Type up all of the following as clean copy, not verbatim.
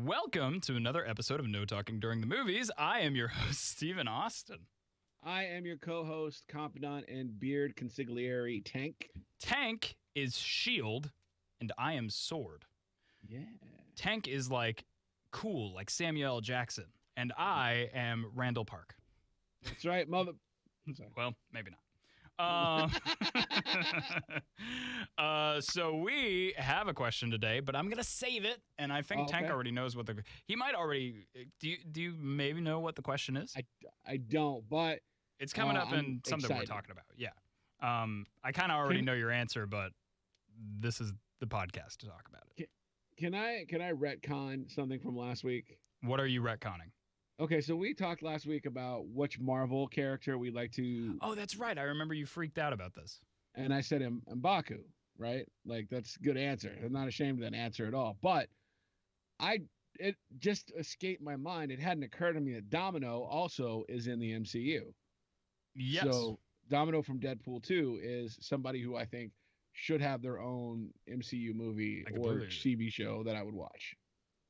Welcome to another episode of No Talking During the Movies. I am your host, Stephen Austin. I am your co-host, confidant, and beard consigliere, Tank. Tank is Shield, and I am Sword. Yeah. Tank is like cool, like Samuel L. Jackson, and I am Randall Park. That's right, mother. Sorry. Well, maybe not. So we have a question today, but I'm gonna save it, and I think Tank already knows what he might already. Do you maybe know what the question is? I don't, but it's coming up I'm in something excited. we're talking about. Yeah. I kind of already know your answer, but this is the podcast to talk about it. Can I retcon something from last week? What are you retconning? Okay, so we talked last week about which Marvel character we'd like to. Oh, that's right. I remember you freaked out about this. And I said M'Baku, right? Like, that's a good answer. I'm not ashamed of that answer at all. But it just escaped my mind. It hadn't occurred to me that Domino also is in the MCU. Yes. So Domino from Deadpool 2 is somebody who I think should have their own MCU movie or TV show that I would watch.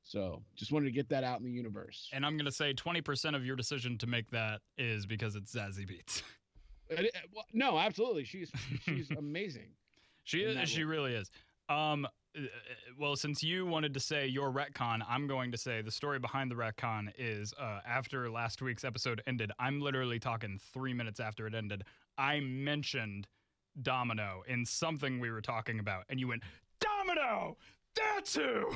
So just wanted to get that out in the universe. And I'm going to say 20% of your decision to make that is because it's Zazie Beetz. No, absolutely. She's amazing. She really is. Well, since you wanted to say your retcon, I'm going to say the story behind the retcon is after last week's episode ended, I'm literally talking 3 minutes after it ended, I mentioned Domino in something we were talking about, and you went, Domino! That's who!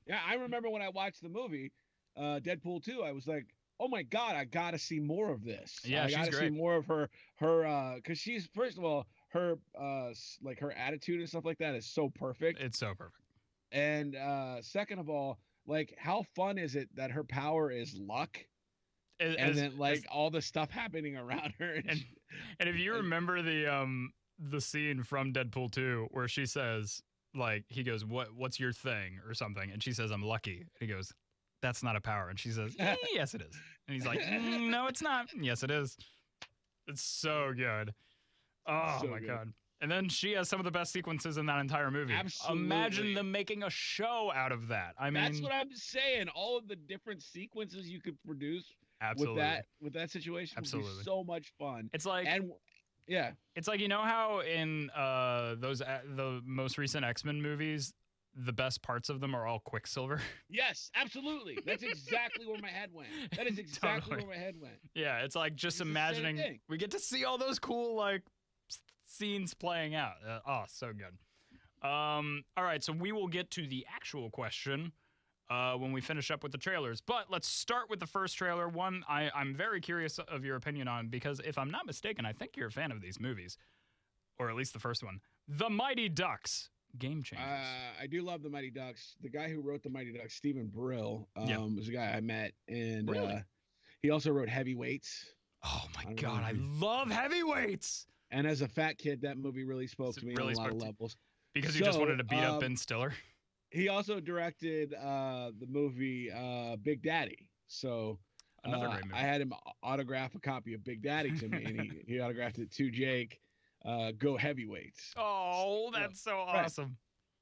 Yeah, I remember when I watched the movie, Deadpool 2, I was like, oh my God, I got to see more of this. Yeah, I got to see more of her, because she's, first of all, her attitude and stuff like that is so perfect. It's so perfect. And second of all, like, how fun is it that her power is luck? And then all the stuff happening around her. And if you remember the scene from Deadpool 2 where she says, like, he goes, what's your thing or something? And she says, I'm lucky. And he goes, that's not a power. And she says, yes, it is. And he's like, no, it's not. Yes, it is. It's so good. Oh, so my God. And then she has some of the best sequences in that entire movie. Absolutely. Imagine them making a show out of that. I mean, that's what I'm saying. All of the different sequences you could produce with that situation would be so much fun. It's like, yeah. It's like, you know how in the most recent X-Men movies, the best parts of them are all Quicksilver? Yes, absolutely. That's exactly where my head went. That is exactly where my head went. Yeah, it's like just imagining we get to see all those cool like scenes playing out. So good. All right, so we will get to the actual question when we finish up with the trailers. But let's start with the first trailer. One I'm very curious of your opinion on, because if I'm not mistaken, I think you're a fan of these movies, or at least the first one. The Mighty Ducks, Game Changers. I do love The Mighty Ducks. The guy who wrote The Mighty Ducks, Stephen Brill, was a guy I met. And he also wrote Heavyweights. Oh, my God. I love Heavyweights. And as a fat kid, that movie really spoke to me on a lot of levels. Because you just wanted to beat up Ben Stiller? He also directed the movie Big Daddy. So another great movie. I had him autograph a copy of Big Daddy to me, and he autographed it to Jake. Go Heavyweights. Oh, that's so awesome. Right.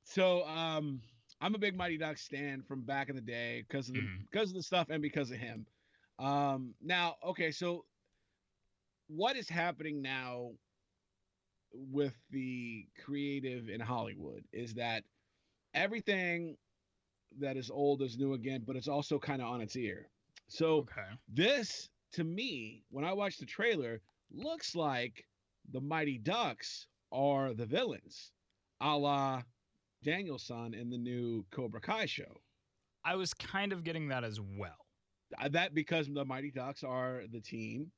So I'm a big Mighty Ducks stan from back in the day because of the stuff and because of him. Now, okay, so what is happening now with the creative in Hollywood is that everything that is old is new again, but it's also kind of on its ear. So this, to me, when I watch the trailer, looks like the Mighty Ducks are the villains, a la Danielson in the new Cobra Kai show. I was kind of getting that as well. That because the Mighty Ducks are the team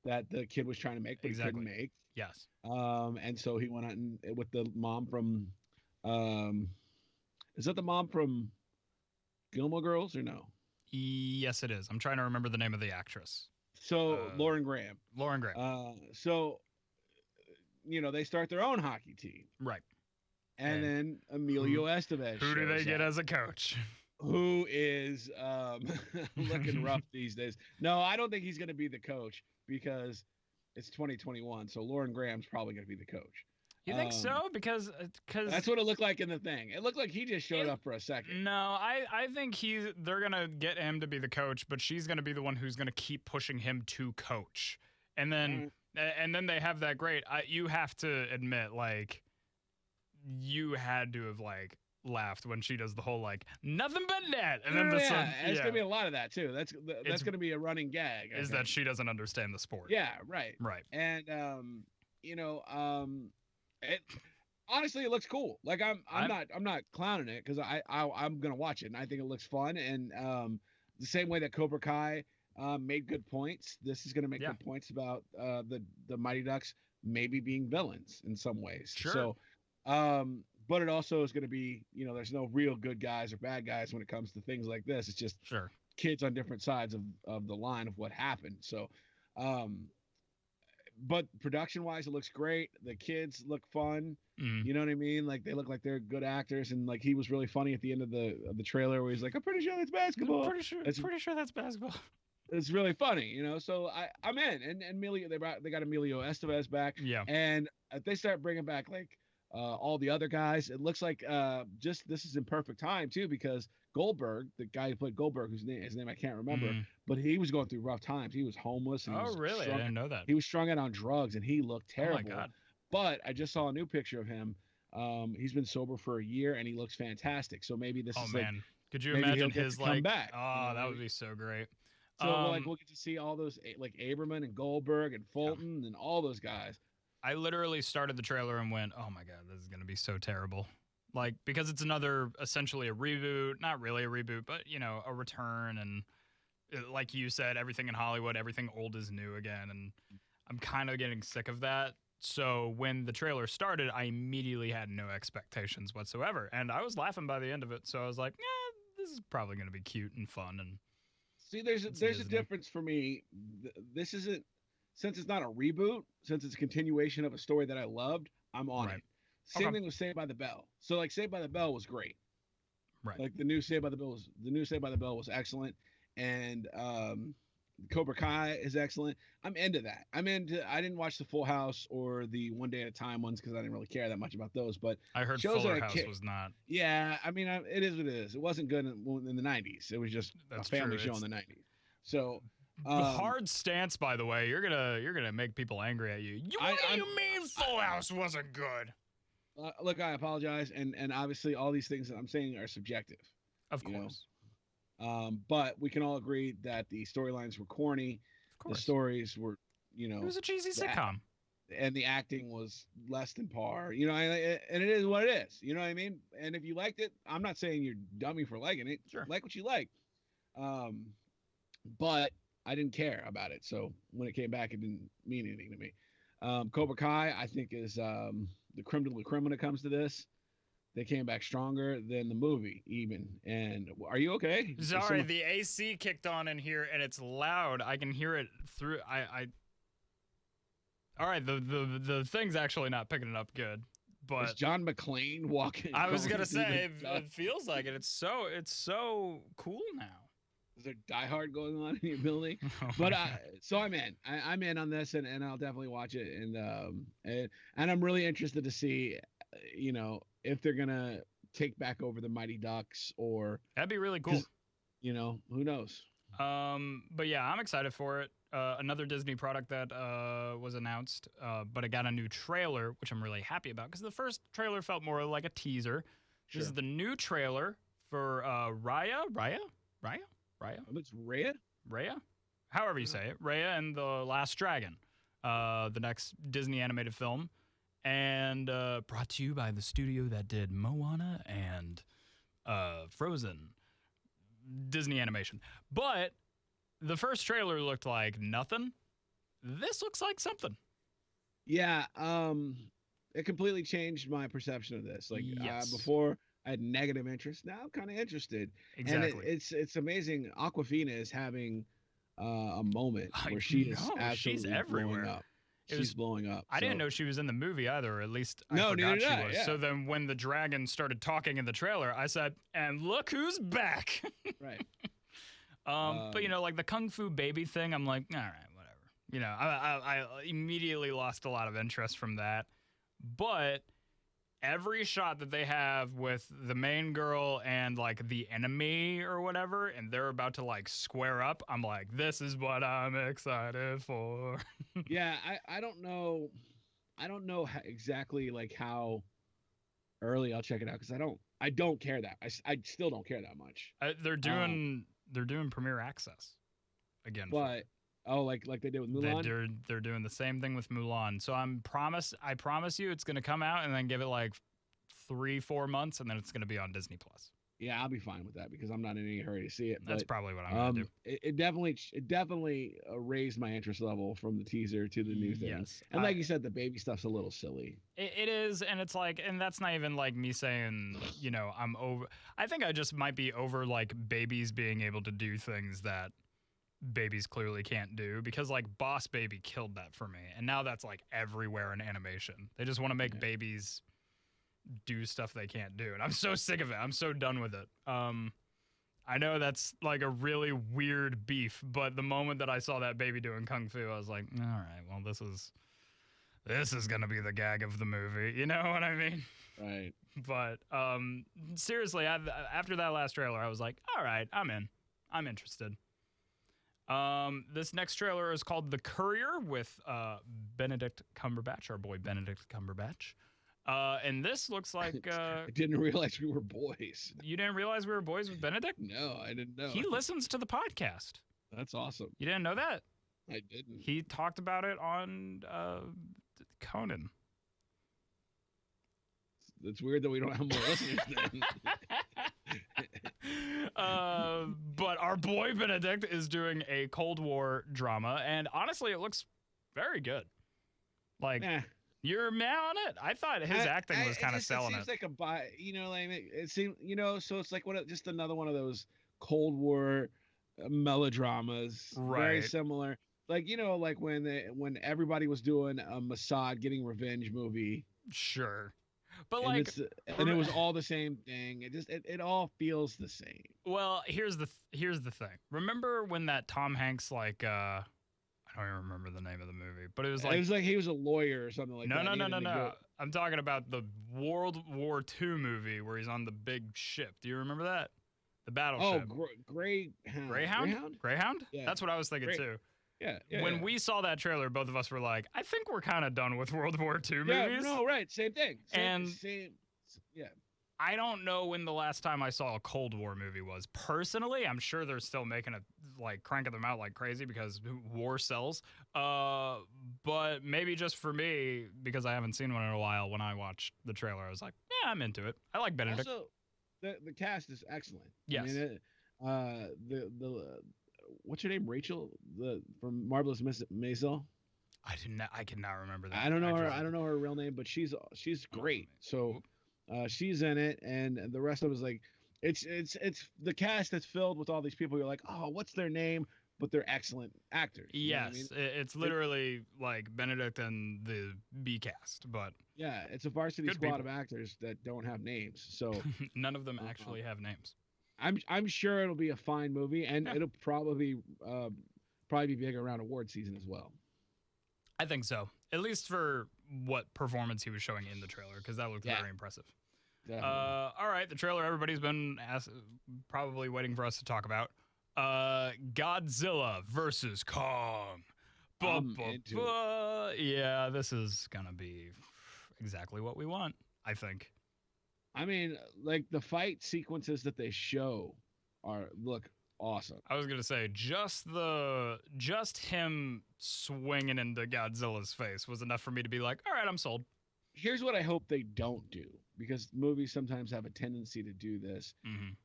that the kid was trying to make, but he couldn't make. Yes. And so he went out with the mom from, is that the mom from Gilmore Girls or no? Yes, it is. I'm trying to remember the name of the actress. So Lauren Graham. So, they start their own hockey team. Right. And then Emilio Estevez. Who do they get as a coach? Who is looking rough these days. No, I don't think he's going to be the coach because it's 2021. So Lauren Graham's probably going to be the coach. You think so? Because that's what it looked like in the thing. It looked like he just showed up for a second. No, I think they're gonna get him to be the coach, but she's gonna be the one who's gonna keep pushing him to coach, and then they have that great. You have to admit, like, you had to have like laughed when she does the whole like nothing but net, and then it's gonna be a lot of that too. That's gonna be a running gag. Is that she doesn't understand the sport? Yeah, right. And honestly, it looks cool. Like I'm not clowning it because I'm gonna watch it and I think it looks fun. And the same way that Cobra Kai made good points, this is gonna make good points about the Mighty Ducks maybe being villains in some ways. Sure. So, but it also is going to be, there's no real good guys or bad guys when it comes to things like this. It's just kids on different sides of the line of what happened. So, but production wise, it looks great. The kids look fun. You know what I mean? Like they look like they're good actors. And like, he was really funny at the end of the trailer where he's like, I'm pretty sure that's basketball. I'm pretty sure that's basketball. It's really funny, so I'm in. And Emilio, they got Emilio Estevez back. Yeah. And if they start bringing back like, all the other guys, it looks like this is in perfect time too, because Goldberg, the guy who played Goldberg, his name I can't remember, but he was going through rough times. He was homeless. And really? I didn't know that. He was strung out on drugs and he looked terrible. Oh my God. But I just saw a new picture of him. He's been sober for a year and he looks fantastic. So maybe this is man. Like, could you imagine his like comeback? Oh, that would be so great. So we'll get to see all those like Aberman and Goldberg and Fulton and all those guys. I literally started the trailer and went, oh my God, this is going to be so terrible. Like, because it's essentially a reboot, not really a reboot, but, a return. And like you said, everything in Hollywood, everything old is new again. And I'm kind of getting sick of that. So when the trailer started, I immediately had no expectations whatsoever. And I was laughing by the end of it. So I was like, this is probably going to be cute and fun. And see, there's a difference for me. This isn't. Since it's not a reboot, since it's a continuation of a story that I loved, I'm on it. Same thing with Saved by the Bell. So like Saved by the Bell was great. Right. Like the new Saved by the Bell was excellent. And Cobra Kai is excellent. I'm into that. I didn't watch the Full House or the One Day at a Time ones because I didn't really care that much about those. But I heard Fuller House was not. Yeah, it is what it is. It wasn't good in the 90s. It was just a family show in the 90s. So the hard stance, by the way, you're gonna make people angry at you. What do you mean Full House wasn't good? Look, I apologize, and obviously all these things that I'm saying are subjective. Of course. But we can all agree that the storylines were corny. Of course. The stories were, it was a cheesy sitcom, and the acting was less than par. And it is what it is. You know what I mean? And if you liked it, I'm not saying you're dummy for liking it. Sure. Like what you like. But I didn't care about it. So when it came back, it didn't mean anything to me. Cobra Kai, I think, is the creme de la creme when it comes to this. They came back stronger than the movie, even. And are you okay? Sorry, the AC kicked on in here, and it's loud. I can hear it through. All right, the thing's actually not picking it up good. But is John McClane walking? I was gonna say it feels like it. It's so cool now. Is there Die Hard going on in your building? But so I'm in. I'm in on this, and I'll definitely watch it. And I'm really interested to see, if they're gonna take back over the Mighty Ducks or that'd be really cool. Who knows? But yeah, I'm excited for it. Another Disney product that was announced, but it got a new trailer, which I'm really happy about because the first trailer felt more like a teaser. Sure. This is the new trailer for Raya. It's Raya? Raya? However you say it. Raya and the Last Dragon, the next Disney animated film. And brought to you by the studio that did Moana and Frozen. Disney animation. But the first trailer looked like nothing. This looks like something. Yeah, it completely changed my perception of this. Like yes. Before, I had negative interest. Now I'm kind of interested. Exactly. And it's amazing. Awkwafina is having a moment where she's everywhere. Blowing up. She's blowing up. I didn't know she was in the movie either, or at least I forgot she was. Yeah. So then when the dragon started talking in the trailer, I said, and look who's back. Right. But, like the Kung Fu baby thing, I'm like, all right, whatever. I immediately lost a lot of interest from that. but every shot that they have with the main girl and like the enemy or whatever, and they're about to like square up, I'm like, this is what I'm excited for. Yeah, I don't know. I don't know exactly like how early I'll check it out because I don't care that I still don't care that much. They're doing Premiere Access again. But like they did with Mulan. They're doing the same thing with Mulan. So I promise you it's gonna come out and then give it like 3-4 months and then it's gonna be on Disney Plus. Yeah, I'll be fine with that because I'm not in any hurry to see it. That's probably what I'm gonna do. It definitely raised my interest level from the teaser to the new thing. Yes, and like you said, the baby stuff's a little silly. It is, and it's like, and that's not even like me saying, you know, I'm over. I think I just might be over like babies being able to do things that babies clearly can't do, because like Boss Baby killed that for me, and now that's like everywhere in animation. They just want to make babies do stuff they can't do, and I'm so sick of it. I'm so done with it. I know that's like a really weird beef, but the moment that I saw that baby doing kung fu, I was like, all right, well, this is gonna be the gag of the movie. You know what I mean? Right. But seriously, after that last trailer, I was like, all right, I'm in. I'm interested. This next trailer is called The Courier with Benedict Cumberbatch, our boy Benedict Cumberbatch. And this looks like... I didn't realize we were boys. You didn't realize we were boys with Benedict? No, I didn't know. He listens to the podcast. That's awesome. You didn't know that? I didn't. He talked about it on Conan. It's weird that we don't have more listeners then. But our boy Benedict is doing a Cold War drama, and honestly, it looks very good. Like... You're mad on it? I thought his acting was kind of selling it. Seems like it seems, so it's like just another one of those Cold War melodramas, right? Very similar, like like when everybody was doing a Mossad getting revenge movie. Sure, but and it was all the same thing. It all feels the same. Well, here's the thing. Remember when that Tom Hanks I don't even remember the name of the movie, but it was like he was a lawyer or something like that. No. I'm talking about the World War II movie where he's on the big ship. Do you remember that? The battleship. Oh, Greyhound? Greyhound? Yeah. That's what I was thinking too. Yeah. When we saw that trailer, both of us were like, I think we're kind of done with World War II movies. Yeah, no, right. Same thing. Same. Yeah. I don't know when the last time I saw a Cold War movie was. Personally, I'm sure they're still making it, like cranking them out like crazy because war sells. But maybe just for me, because I haven't seen one in a while, when I watched the trailer, I was like, yeah, I'm into it. I like Benedict. Also, the cast is excellent. Yes. I mean, what's her name? Rachel, from Marvelous Maisel. I cannot remember that. I don't know her real name, but she's great. So. She's in it, and the rest of it is like, it's the cast that's filled with all these people. You're like, oh, what's their name? But they're excellent actors. Yes, you know what I mean? It's literally like Benedict and the B cast, but yeah, it's a varsity squad of actors that don't have names. So none of them actually have names. I'm sure it'll be a fine movie, and it'll probably be big around award season as well. I think so, at least for what performance he was showing in the trailer, because that looked very impressive. All right, the trailer everybody's been probably waiting for us to talk about. Godzilla versus Kong. Yeah, this is gonna be exactly what we want, I think. I mean, like the fight sequences that they show look awesome. I was gonna say just him swinging into Godzilla's face was enough for me to be like, all right, I'm sold. Here's what I hope they don't do, because movies sometimes have a tendency to do this,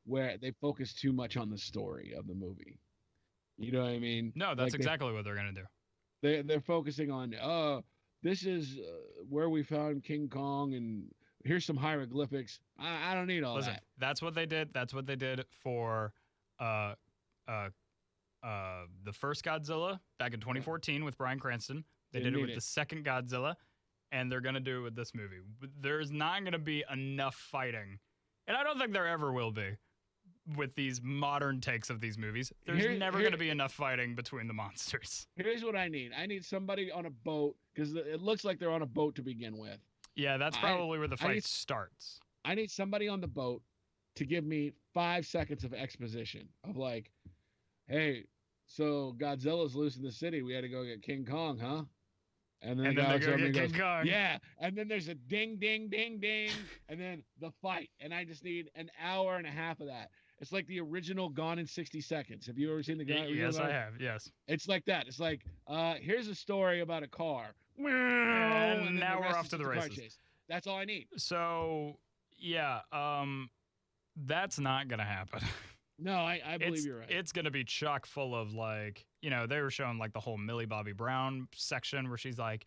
where they focus too much on the story of the movie. You know what I mean? No, that's exactly what they're gonna do. They're focusing on, this is where we found King Kong, and here's some hieroglyphics. I don't need all that. That's what they did. That's what they did for the first Godzilla back in 2014 with Bryan Cranston. They did it with the second Godzilla, and they're gonna do it with this movie. There's not gonna be enough fighting, and I don't think there ever will be with these modern takes of these movies. There's never gonna be enough fighting between the monsters. Here's what I need. I need somebody on a boat, because it looks like they're on a boat to begin with. Yeah, that's probably where the fight starts. I need somebody on the boat to give me 5 seconds of exposition of like, hey, so Godzilla's loose in the city. We had to go get King Kong, huh? And then the guy looks over and goes, yeah. And then there's a ding, ding, ding, ding, and then the fight. And I just need an hour and a half of that. It's like the original Gone in 60 Seconds. Have you ever seen the Gone? Yes, I have. Yes. It's like that. It's like, here's a story about a car. And now we're off to the races. That's all I need. So, yeah, that's not going to happen. No, I believe you're right. It's going to be chock full of, like, you know, they were showing, like, the whole Millie Bobby Brown section where she's like,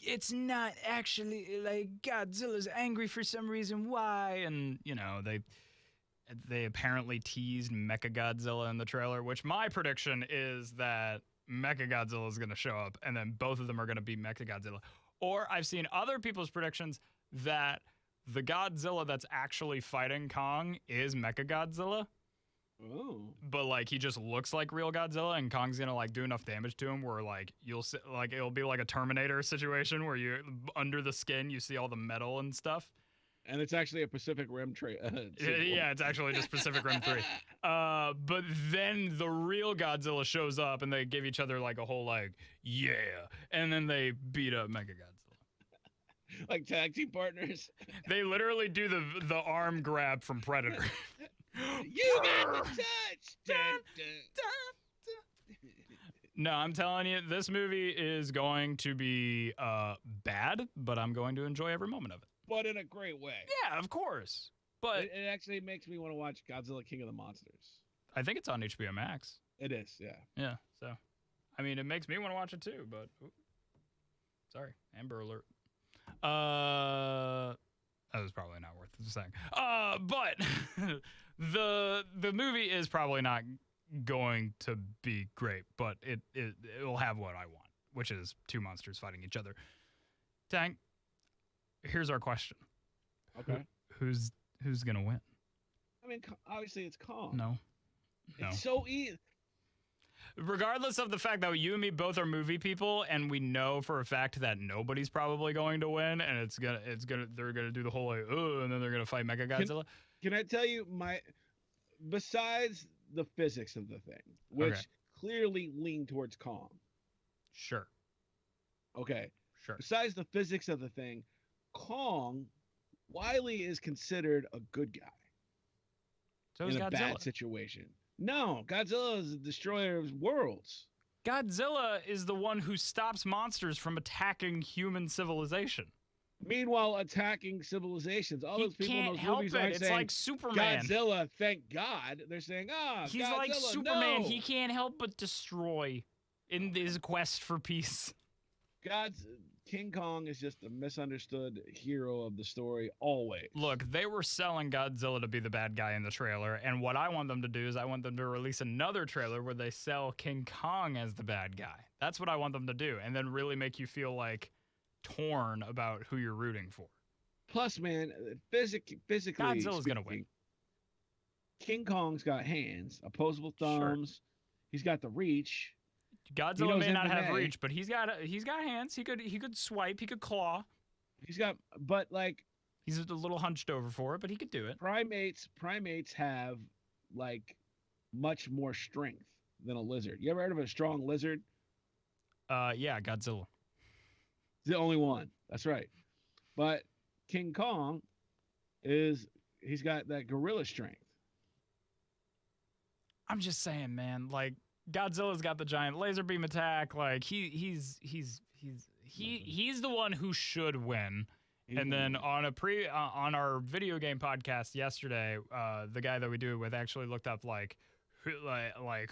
it's not actually, like, Godzilla's angry for some reason. Why? And, you know, they apparently teased Mechagodzilla in the trailer, which my prediction is that Mechagodzilla is going to show up, and then both of them are going to be Mechagodzilla. Or I've seen other people's predictions that the Godzilla that's actually fighting Kong is Mechagodzilla. Oh. But like he just looks like real Godzilla, and Kong's gonna like do enough damage to him where like it'll be like a Terminator situation where you under the skin you see all the metal and stuff. And it's actually a Pacific Rim yeah, it's actually just Pacific Rim 3. But then the real Godzilla shows up, and they give each other like a whole like yeah, and then they beat up Mechagodzilla. Like tag team partners. They literally do the arm grab from Predator. You got the touch. Dun, dun, dun. No, I'm telling you, this movie is going to be bad, but I'm going to enjoy every moment of it. But in a great way. Yeah, of course. But it actually makes me want to watch Godzilla King of the Monsters. I think it's on HBO Max. It is, yeah. Yeah, so I mean, it makes me want to watch it too, but sorry, Amber Alert. That was probably not worth saying. But the movie is probably not going to be great, but it'll have what I want, which is two monsters fighting each other. Tank, here's our question. Okay. Who's gonna win? I mean, obviously it's Kong. No. It's so easy. Regardless of the fact that you and me both are movie people, and we know for a fact that nobody's probably going to win, and they're gonna do the whole like, and then they're gonna fight Mechagodzilla. Can I tell you besides the physics of the thing, which clearly lean towards Kong. Sure. Okay. Sure. Besides the physics of the thing, Kong, Wily is considered a good guy. So is in a Godzilla. Bad situation. No, Godzilla is a destroyer of worlds. Godzilla is the one who stops monsters from attacking human civilization. Meanwhile, attacking civilizations. All those people in those movies aren't it's saying, like Superman. Godzilla, thank God. They're saying, he's Godzilla, like Superman. No. He can't help but destroy in his quest for peace. King Kong is just a misunderstood hero of the story, always. Look, they were selling Godzilla to be the bad guy in the trailer, and what I want them to do is I want them to release another trailer where they sell King Kong as the bad guy. That's what I want them to do, and then really make you feel like torn about who you're rooting for. Plus, man, physically Godzilla's going to win. King Kong's got hands, opposable thumbs. Sure. He's got the reach. Godzilla may not have reach, but he's got hands. He could swipe. He could claw. He's a little hunched over for it, but he could do it. Primates have like much more strength than a lizard. You ever heard of a strong lizard? Yeah, Godzilla. He's the only one. That's right. But King Kong he's got that gorilla strength. I'm just saying, man, like Godzilla's got the giant laser beam attack. Like he's the one who should win. And then on our video game podcast yesterday, the guy that we do it with actually looked up like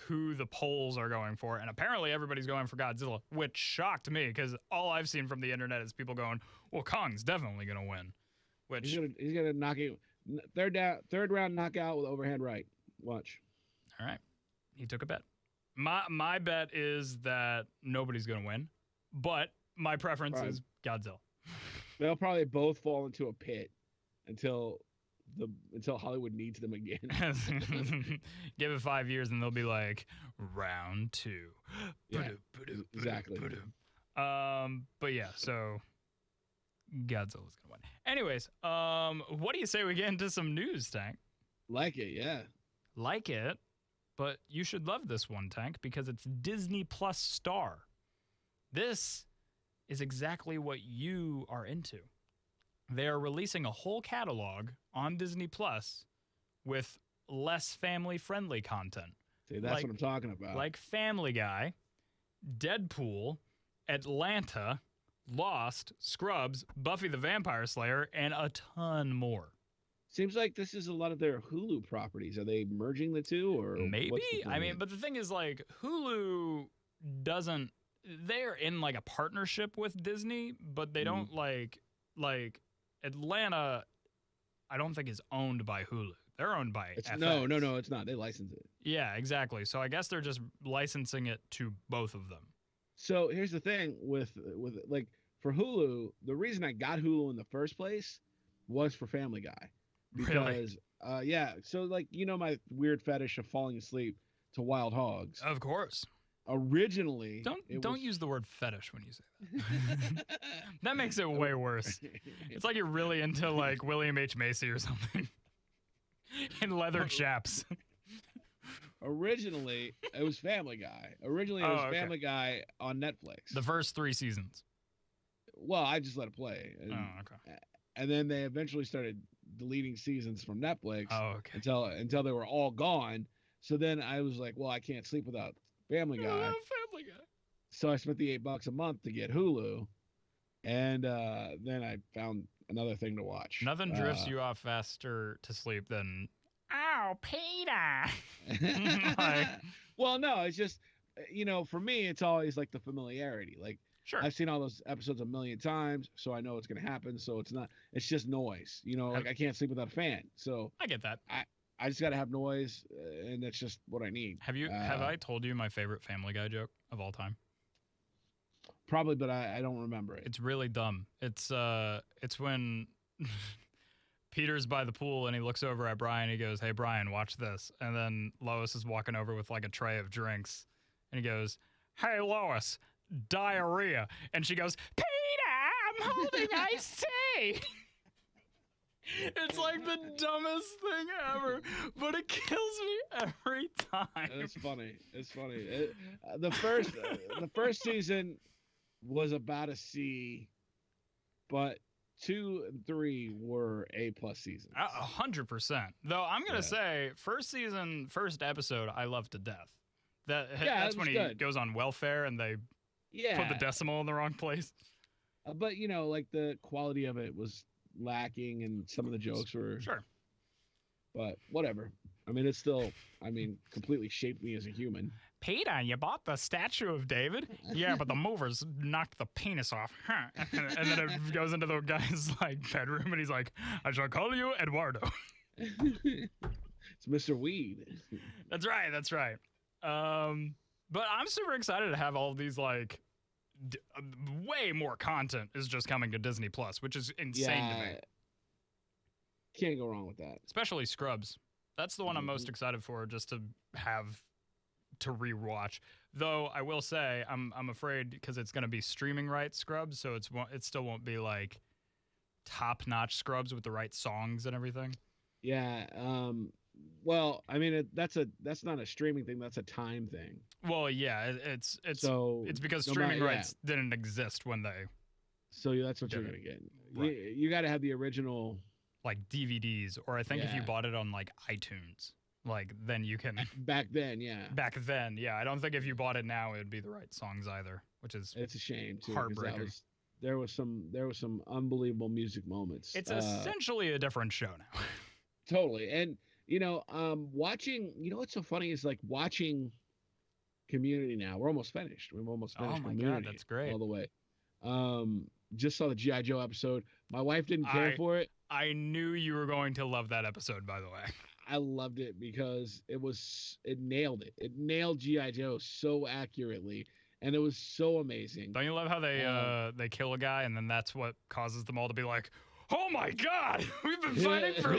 who the polls are going for, and apparently everybody's going for Godzilla, which shocked me because all I've seen from the internet is people going, "Well, Kong's definitely gonna win." Which he's gonna knock it third round knockout with overhand right. Watch. All right, he took a bet. My bet is that nobody's gonna win, but my preference is Godzilla. They'll probably both fall into a pit until Hollywood needs them again. Give it 5 years and they'll be like round 2. Yeah, exactly. But yeah, so Godzilla's gonna win. Anyways, what do you say we get into some news, Tank? Like it, yeah. Like it, but you should love this one, Tank, because it's Disney Plus Star. This is exactly what you are into. They are releasing a whole catalog on Disney Plus with less family-friendly content. See, that's what I'm talking about. Like Family Guy, Deadpool, Atlanta, Lost, Scrubs, Buffy the Vampire Slayer, and a ton more. Seems like this is a lot of their Hulu properties. Are they merging the two, or maybe? I mean, but the thing is, like, Hulu doesn't. They're in like a partnership with Disney, but they don't like Atlanta. I don't think is owned by Hulu. They're owned by FX. No, it's not. They license it. Yeah, exactly. So I guess they're just licensing it to both of them. So here's the thing with like for Hulu, the reason I got Hulu in the first place was for Family Guy. Because yeah, so like my weird fetish of falling asleep to Wild Hogs. Of course. Originally, don't use the word fetish when you say that. That makes it way worse. It's like you're really into like William H. Macy or something. In leather chaps. Originally, it was Family Guy. Family Guy on Netflix. The first 3 seasons. Well, I just let it play. And, okay. And then they eventually started deleting seasons from Netflix. Okay. Until they were all gone. So then I was like, well, I can't sleep without Family Guy. Family Guy. So I spent the $8 a month to get Hulu, and then I found another thing to watch. Nothing drifts you off faster to sleep than "Oh, Peter." Well, no, it's just for me, it's always like the familiarity. Like, sure, I've seen all those episodes a million times, so I know it's gonna happen. So it's just noise. Like I can't sleep without a fan. So I get that. I just gotta have noise, and that's just what I need. Have I told you my favorite Family Guy joke of all time? Probably, but I don't remember it. It's really dumb. It's when Peter's by the pool and he looks over at Brian. He goes, "Hey Brian, watch this." And then Lois is walking over with like a tray of drinks, and he goes, "Hey Lois, diarrhea." And she goes, "Peter, I'm holding iced tea." It's like the dumbest thing ever, but it kills me every time. It's funny. The first season was about a C, but 2 and 3 were A+ seasons. 100%. Though I'm gonna say, first season, first episode, I love to death. That's when he goes on welfare and they put the decimal in the wrong place. But like the quality of it was lacking, and some of the jokes were sure. But whatever. I mean, it's still, completely shaped me as a human. Peter, you bought the statue of David? Yeah, but the movers knocked the penis off. Huh? And then it goes into the guy's bedroom, and he's like, "I shall call you Eduardo." It's Mr. Weed. That's right. But I'm super excited to have all of these way more content is just coming to Disney Plus, which is insane to me. Can't go wrong with that. Especially Scrubs. That's the one I'm most excited for, just to have to rewatch. Though I will say I'm afraid because it's going to be streaming rights Scrubs, so it still won't be like top-notch Scrubs with the right songs and everything. Yeah. Well, that's not a streaming thing. That's a time thing. Well, yeah, it's because streaming rights didn't exist when they. So that's what you're gonna get. Right. You got to have the original, like DVDs, or I think if you bought it on iTunes, then you can. Back then, yeah. I don't think if you bought it now, it'd be the right songs either, which is. It's a shame too. Heartbreaking. There was some unbelievable music moments. It's essentially a different show now. Totally, and. Watching, what's so funny is watching Community now. We're almost finished. We've almost finished. Oh my Community God, that's great. All the way. Just saw the G.I. Joe episode. My wife didn't care for it. I knew you were going to love that episode, by the way. I loved it because it nailed it. It nailed G.I. Joe so accurately, and it was so amazing. Don't you love how they kill a guy and then that's what causes them all to be like, "Oh my God, we've been fighting for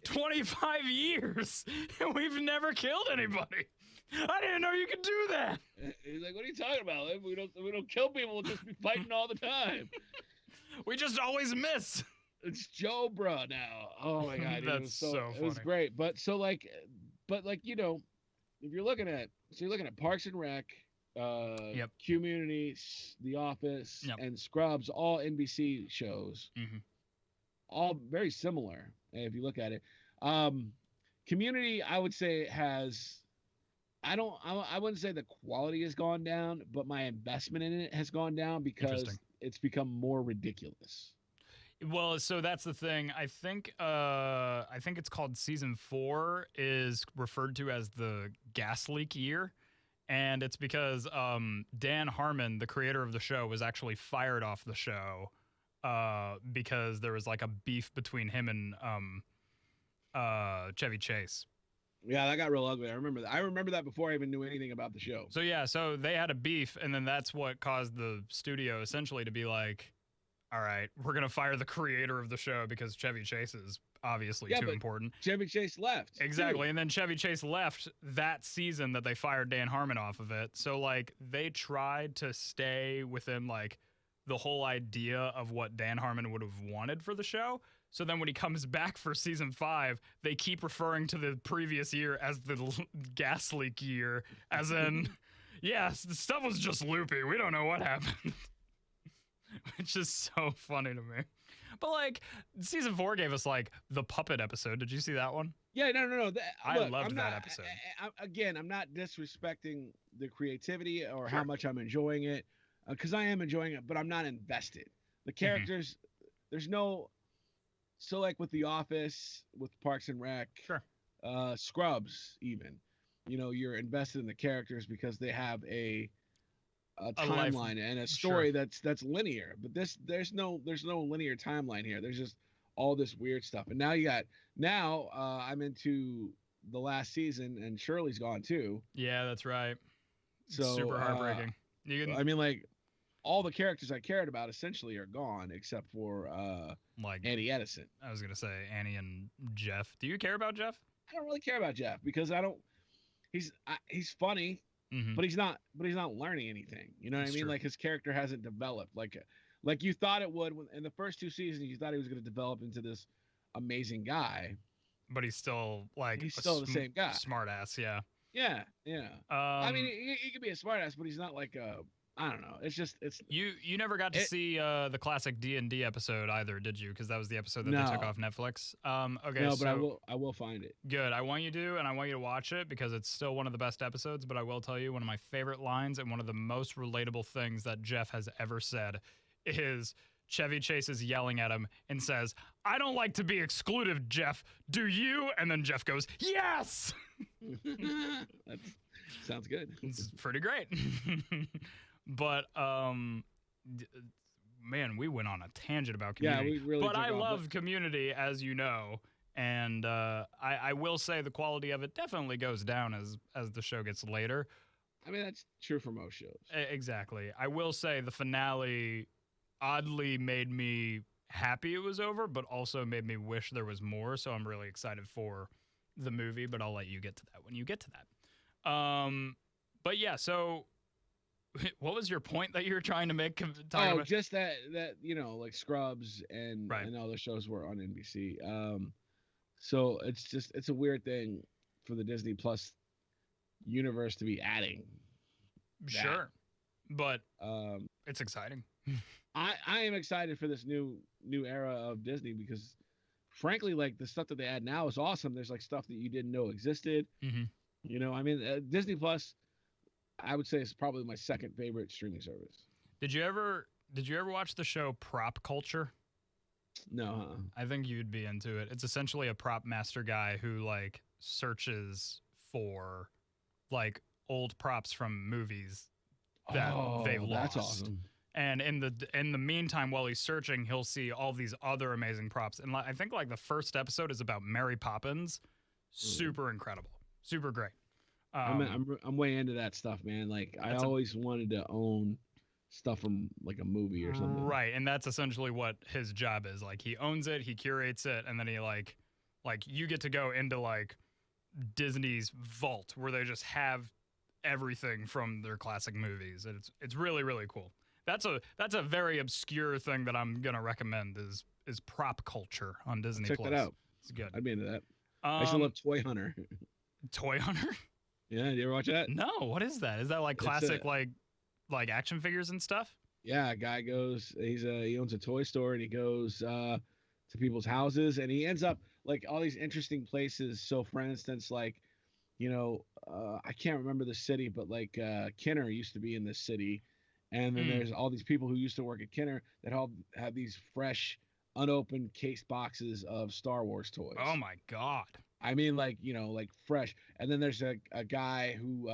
25 years and we've never killed anybody. I didn't know you could do that." He's like, "What are you talking about? We don't kill people. We'll just be fighting all the time." We just always miss. It's Joe Bruh now. Oh my god, that's so funny. It was great. But you know, if you're looking at Parks and Rec, Community, The Office, and Scrubs, all NBC shows, all very similar. If you look at it, Community, I would say has. I wouldn't say the quality has gone down, but my investment in it has gone down because it's become more ridiculous. Well, so that's the thing. I think it's called season 4 is referred to as the gas leak year. And it's because Dan Harmon, the creator of the show, was actually fired off the show because there was like a beef between him and Chevy Chase. Yeah, that got real ugly. I remember that before I even knew anything about the show. So they had a beef, and then that's what caused the studio essentially to be like, all right, we're going to fire the creator of the show because Chevy Chase is obviously too important. Chevy Chase left. Exactly. Too. And then Chevy Chase left that season that they fired Dan Harmon off of it. So, like, they tried to stay within, like, the whole idea of what Dan Harmon would have wanted for the show. So then when he comes back for season 5, they keep referring to the previous year as the gas leak year, as in, the stuff was just loopy. We don't know what happened. Which is so funny to me. But, like, season 4 gave us, like, the puppet episode. Did you see that one? Yeah, no. I loved that episode. I'm not disrespecting the creativity or how much I'm enjoying it, because I am enjoying it, but I'm not invested. The characters, there's no... So, like, with The Office, with Parks and Rec, Scrubs, even, you know, you're invested in the characters because they have a timeline and a story that's linear. But there's no linear timeline here. There's just all this weird stuff. And now I'm into the last season, and Shirley's gone too. Yeah, that's right. So super heartbreaking. I mean, like, all the characters I cared about essentially are gone, except for like Annie Edison. I was gonna say Annie and Jeff. Do you care about Jeff? I don't really care about Jeff because he's funny, but he's not learning anything. You know what I mean? True. Like, his character hasn't developed like you thought it would in the first 2 seasons. You thought he was going to develop into this amazing guy, but he's still the same guy, smart ass. Yeah. I mean, he could be a smart ass, but he's not like a. I don't know. It's you never got to see the classic D&D episode either, did you? Because that was the episode that they took off Netflix. Okay. No, but I will find it. Good. I want you to, and I want you to watch it because it's still one of the best episodes. But I will tell you, one of my favorite lines and one of the most relatable things that Jeff has ever said is Chevy Chase is yelling at him and says, "I don't like to be excluded, Jeff. Do you?" And then Jeff goes, "Yes." That sounds good. It's pretty great. But, man, we went on a tangent about Community. Yeah, we really But I love Community, as you know, and I will say the quality of it definitely goes down as the show gets later. I mean, that's true for most shows. Exactly. I will say the finale oddly made me happy it was over, but also made me wish there was more, so I'm really excited for the movie, but I'll let you get to that when you get to that. But yeah, so... What was your point that you were trying to make? About? Just that you know, like Scrubs and all the shows were on NBC. So it's a weird thing for the Disney Plus universe to be adding. Sure, but it's exciting. I am excited for this new era of Disney because, frankly, like the stuff that they add now is awesome. There's like stuff that you didn't know existed. You know, I mean, Disney Plus, I would say, it's probably my second favorite streaming service. Did you ever watch the show Prop Culture? No. I think you'd be into it. It's essentially a prop master guy who like searches for like old props from movies that they lost. That's awesome. And in the meantime, while he's searching, he'll see all these other amazing props. And I think like the first episode is about Mary Poppins. Super incredible. Super great. I'm way into that stuff, man. Like, I always wanted to own stuff from like a movie or something. Right, and that's essentially what his job is. Like, he owns it, he curates it, and then he like you get to go into like Disney's vault where they just have everything from their classic movies. And it's really, really cool. That's a very obscure thing that I'm gonna recommend is prop culture on Disney Check Plus. that out. It's good. I'd be into that. I used to love Toy Hunter. Toy Hunter? Yeah, did you ever watch that? No, what is that? Is that like classic like action figures and stuff? Yeah, a guy goes. He owns a toy store, and he goes to people's houses, and he ends up like all these interesting places. So, for instance, like I can't remember the city, but like Kenner used to be in this city, and then there's all these people who used to work at Kenner that all have these fresh, unopened case boxes of Star Wars toys. Oh my God! I mean, like fresh. And then there's a guy who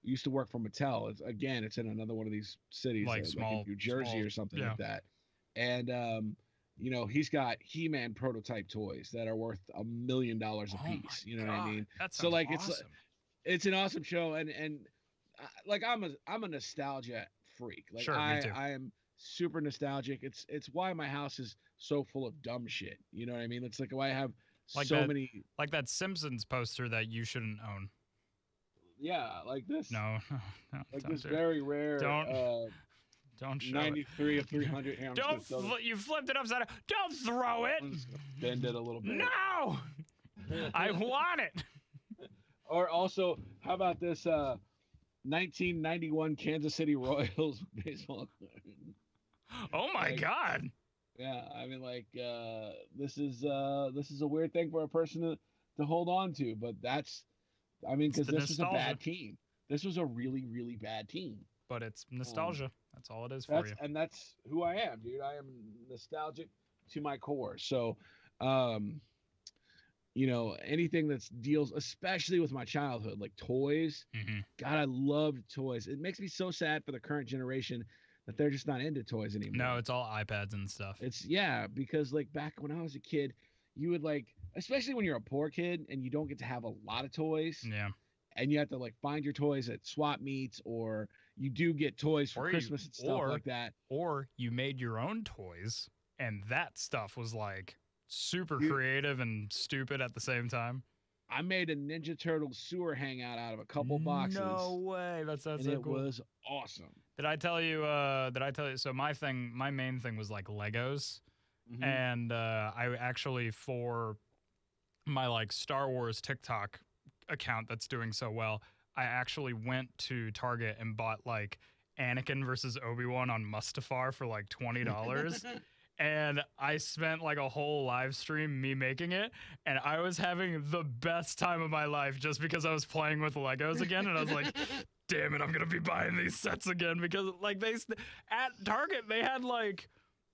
used to work for Mattel. It's in another one of these cities, like small, like in New Jersey or something like that. And he's got He-Man prototype toys that are worth $1 million a piece. You know what I mean? That so like awesome. it's an awesome show, and like I'm a nostalgia freak. Like sure, me too. I am super nostalgic. It's why my house is so full of dumb shit. You know what I mean? It's like why I have many, like that Simpsons poster that you shouldn't own. Yeah, like this. No, like this very rare. Don't show 93 of 300. Here, you flipped it upside down. Don't throw it. I'm just gonna bend it a little bit. No, I want it. Or also, how about this 1991 Kansas City Royals baseball? Oh my God. Yeah, I mean, like this is a weird thing for a person to hold on to, but because this was a bad team. This was a really, really bad team. But it's nostalgia. That's all it is for you. And that's who I am, dude. I am nostalgic to my core. So, anything that deals, especially with my childhood, like toys. Mm-hmm. God, I loved toys. It makes me so sad for the current generation that they're just not into toys anymore. No, it's all iPads and stuff. Because like back when I was a kid, you would like, especially when you're a poor kid and you don't get to have a lot of toys. Yeah. And you have to like find your toys at swap meets, or you do get toys for Christmas and stuff like that. Or you made your own toys, and that stuff was like super creative and stupid at the same time. I made a Ninja Turtle sewer hangout out of a couple boxes. No way. That sounds so cool. It was awesome. Did I tell you? So my main thing was like Legos, Mm-hmm. and I actually, for my like Star Wars TikTok account that's doing so well, I actually went to Target and bought like Anakin versus Obi-Wan on Mustafar for like $20. And I spent like a whole live stream me making it, and I was having the best time of my life just because I was playing with Legos again, and I was like, damn it, I'm gonna be buying these sets again, because like at Target they had like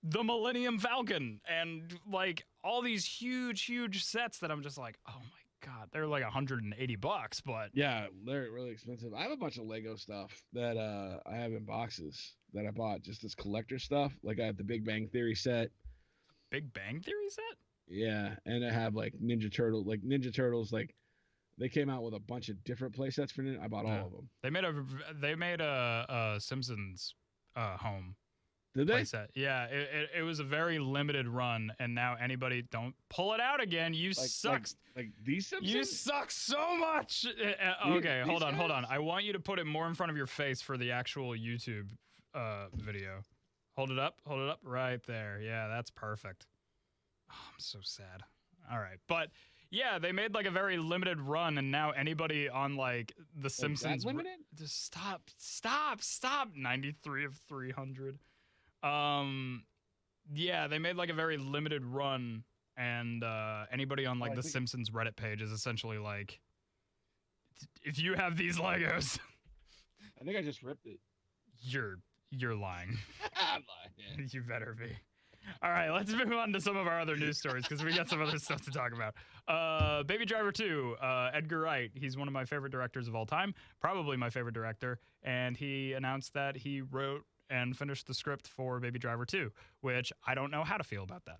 the Millennium Falcon and like all these huge sets that I'm just like, oh my God, they're like $180, but yeah, they're really expensive. I have a bunch of Lego stuff that I have in boxes that I bought just as collector stuff. Like I have the Big Bang Theory set. Big Bang Theory set? Yeah, and I have like Ninja Turtles. Like they came out with a bunch of different play sets for Ninja. I bought all of them. They made a Simpsons home. Did they? Playset. Yeah, it was a very limited run, and now anybody don't pull it out again. You suck. Like these Simpsons? You suck so much. Okay, hold on. I want you to put it more in front of your face for the actual YouTube video. Hold it up right there. Yeah, that's perfect. Oh, I'm so sad. All right, but yeah, they made like a very limited run, and now anybody on like the Simpsons. That limited? Just stop. 93 of 300. Yeah, they made like a very limited run, and anybody on like the Simpsons Reddit page is essentially like, if you have these Legos, I think I just ripped it. You're lying. I'm lying. Yeah. You better be. All right, let's move on to some of our other news stories, because we got some other stuff to talk about. Baby Driver 2, Edgar Wright. He's one of my favorite directors of all time, probably my favorite director, and he announced that he wrote and finished the script for Baby Driver 2, which I don't know how to feel about that.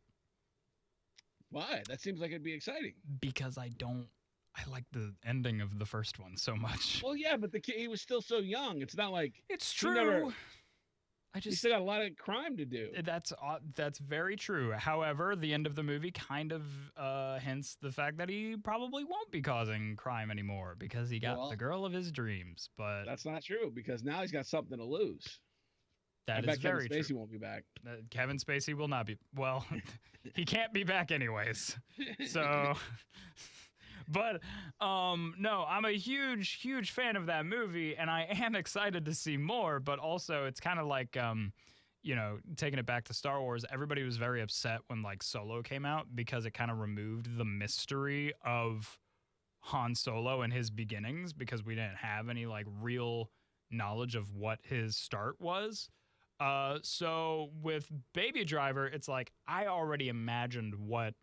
Why? That seems like it'd be exciting. Because I like the ending of the first one so much. Well, yeah, but the kid, he was still so young. It's not like... It's true. He still got a lot of crime to do. That's very true. However, the end of the movie kind of hints the fact that he probably won't be causing crime anymore because he got the girl of his dreams. But that's not true, because now he's got something to lose. That I is bet very Kevin Spacey true. won't be back. Kevin Spacey will not be. Well, he can't be back anyways. So, but no, I'm a huge fan of that movie, and I am excited to see more. But also, it's kind of like taking it back to Star Wars. Everybody was very upset when like Solo came out because it kind of removed the mystery of Han Solo and his beginnings because we didn't have any like real knowledge of what his start was. So with Baby Driver, it's like I already imagined what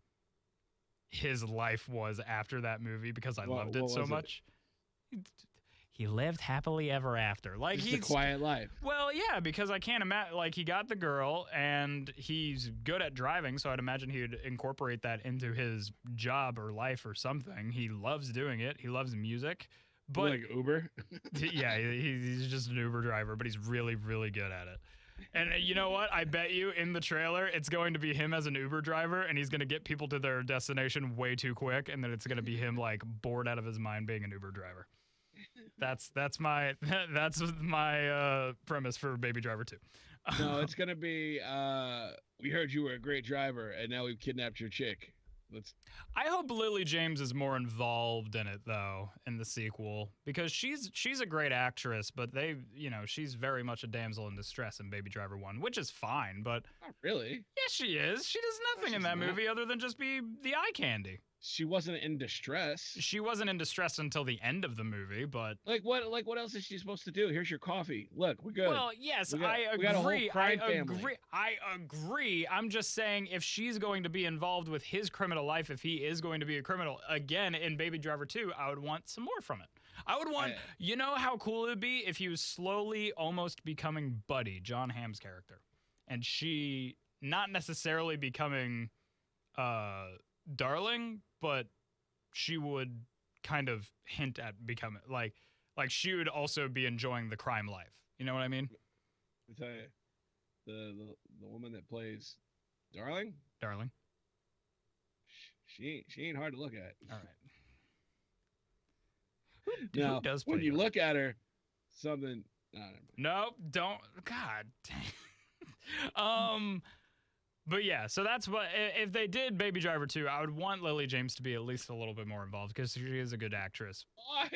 his life was after that movie because I loved it so much. He lived happily ever after. Like Just he's a quiet life. Well, yeah, because I can't imagine. Like he got the girl, and he's good at driving, so I'd imagine he'd incorporate that into his job or life or something. He loves doing it. He loves music, but like Uber. yeah, he's just an Uber driver, but he's really good at it. And you know what? I bet you in the trailer, it's going to be him as an Uber driver, and he's going to get people to their destination way too quick, and then it's going to be him like bored out of his mind being an Uber driver. That's my premise for Baby Driver 2. No, it's gonna be. We heard you were a great driver, and now we've kidnapped your chick. I hope Lily James is more involved in it though in the sequel because she's a great actress, but she's very much a damsel in distress in Baby Driver 1, which is fine. But not really. Yes, she is. She does nothing in that movie other than just be the eye candy. She wasn't in distress. She wasn't in distress until the end of the movie, but what else is she supposed to do? Here's your coffee. Look, we're good. Well, yes, I agree. We got a whole crime family. I agree. I'm just saying if she's going to be involved with his criminal life, if he is going to be a criminal again in Baby Driver 2, I would want some more from it. I would want, you know how cool it would be if he was slowly almost becoming Buddy, John Hamm's character, and she not necessarily becoming Darling, but she would kind of hint at becoming like she would also be enjoying the crime life. You know what I mean? I tell you, the woman that plays Darling, she ain't hard to look at. All right. Who does when you look at her, something. No, don't. God dang. But yeah, so that's what if they did Baby Driver 2, I would want Lily James to be at least a little bit more involved because she is a good actress. Why?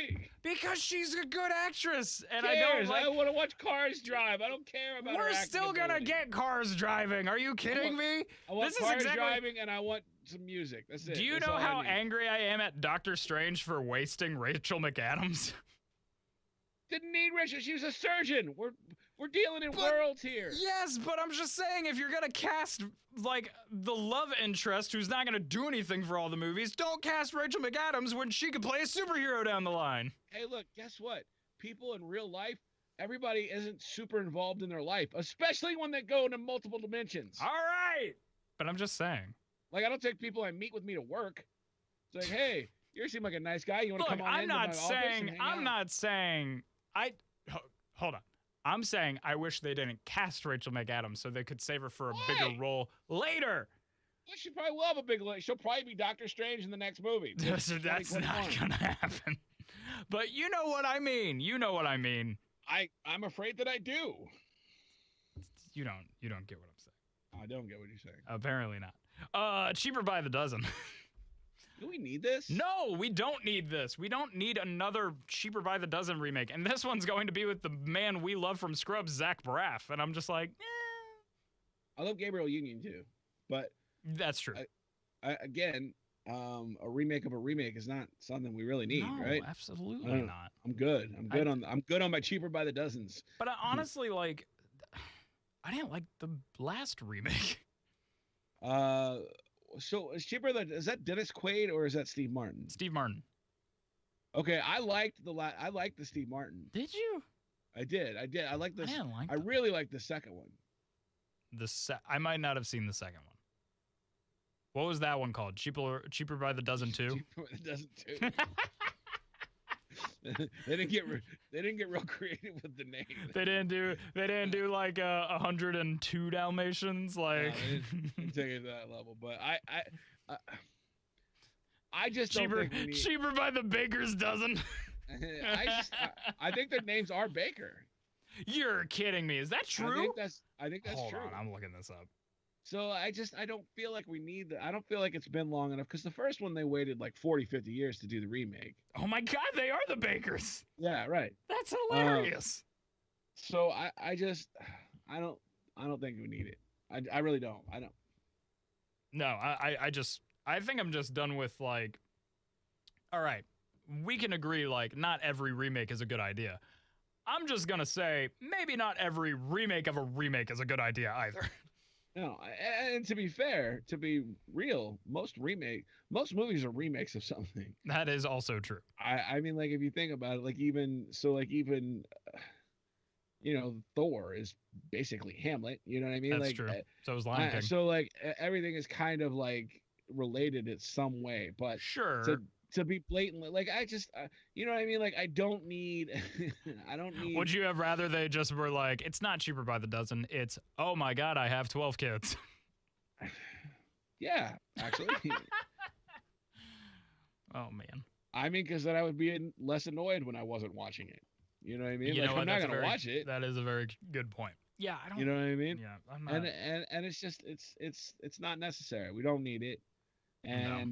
Because she's a good actress, and I want to watch cars drive. I don't care about. We're still gonna get cars driving. Are you kidding me? I want cars driving, and I want some music. That's it. Do you know how angry I am at Doctor Strange for wasting Rachel McAdams? Didn't need Rachel. She was a surgeon. We're dealing in worlds here. Yes, but I'm just saying, if you're gonna cast like the love interest who's not gonna do anything for all the movies, don't cast Rachel McAdams when she could play a superhero down the line. Hey, look, guess what? People in real life, everybody isn't super involved in their life, especially when they go into multiple dimensions. All right, but I'm just saying. Like, I don't take people I meet with me to work. It's like, hey, you seem like a nice guy. You want to come on into my office and hang out? I'm not saying. Hold on. I'm saying I wish they didn't cast Rachel McAdams so they could save her for a bigger role later. Well, she probably will have a big role. She'll probably be Doctor Strange in the next movie. That's not gonna happen. But you know what I mean. You know what I mean. I'm afraid that I do. You don't get what I'm saying. I don't get what you're saying. Apparently not. Cheaper by the dozen. Do we need this? No, we don't need this. We don't need another Cheaper by the Dozen remake. And this one's going to be with the man we love from Scrubs, Zach Braff. And I'm just like, I love Gabriel Union too, but that's true. Again, a remake of a remake is not something we really need, right? Absolutely not. I'm good. I'm good on my Cheaper by the Dozens. But honestly, like, I didn't like the last remake. So is is that Dennis Quaid or is that Steve Martin? Steve Martin. Okay, I liked the Steve Martin. Did you? I did. I like this. I really liked the second one. I might not have seen the second one. What was that one called? Cheaper by the Dozen 2? Cheaper by the Dozen 2. They didn't get real creative with the name. They didn't do like 102 Dalmatians, like. No, they didn't take it to that level, but I just don't think we need... Cheaper by the Baker's Dozen. I think their names are Baker. You're kidding me. Is that true? I think that's Hold true. on, I'm looking this up. So I don't feel like we need I don't feel like it's been long enough because the first one they waited like 40, 50 years to do the remake. Oh my God, they are the Bakers. Yeah, right. That's hilarious. So I don't think we need it. I really don't. I don't. No, I think I'm just done with like, all right, we can agree like not every remake is a good idea. I'm just gonna say maybe not every remake of a remake is a good idea either. No, and to be fair, to be real, most movies are remakes of something. That is also true. I mean, like if you think about it, like even Thor is basically Hamlet. You know what I mean? That's like, true. So is Lion King. So like everything is kind of like related in some way, but sure. To be blatantly like I just you know what I mean? Like I don't need Would you have rather they just were like, it's not cheaper by the dozen, it's oh my God, I have 12 kids. Yeah, actually. Oh man. I mean, because then I would be less annoyed when I wasn't watching it. You know what I mean? Like I'm not gonna watch it. That is a very good point. Yeah, I don't. You know what I mean? Yeah, I'm not. And it's just it's not necessary. We don't need it, and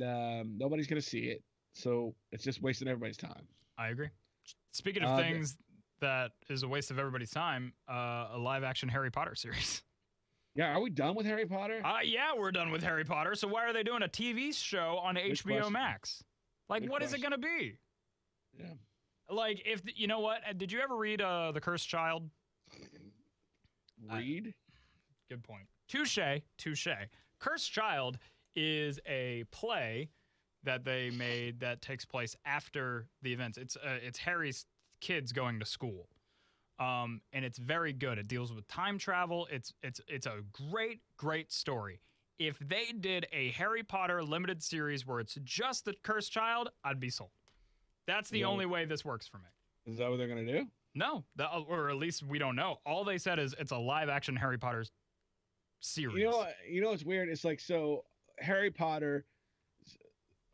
nobody's gonna see it. So it's just wasting everybody's time. I agree. Speaking of things that is a waste of everybody's time, a live-action Harry Potter series. Yeah, are we done with Harry Potter? Yeah, we're done with Harry Potter. So why are they doing a TV show on HBO Max? Like, what is it going to be? Yeah. Like, you know what? Did you ever read The Cursed Child? Read? Good point. Touche. Cursed Child is a play that they made that takes place after the events. It's Harry's kids going to school, and it's very good. It deals with time travel. It's a great story. If they did a Harry Potter limited series where it's just the Cursed Child, I'd be sold. That's the only way this works for me. Is that what they're gonna do? No, or at least we don't know. All they said is it's a live action Harry Potter series. You know what's weird? It's like so Harry Potter.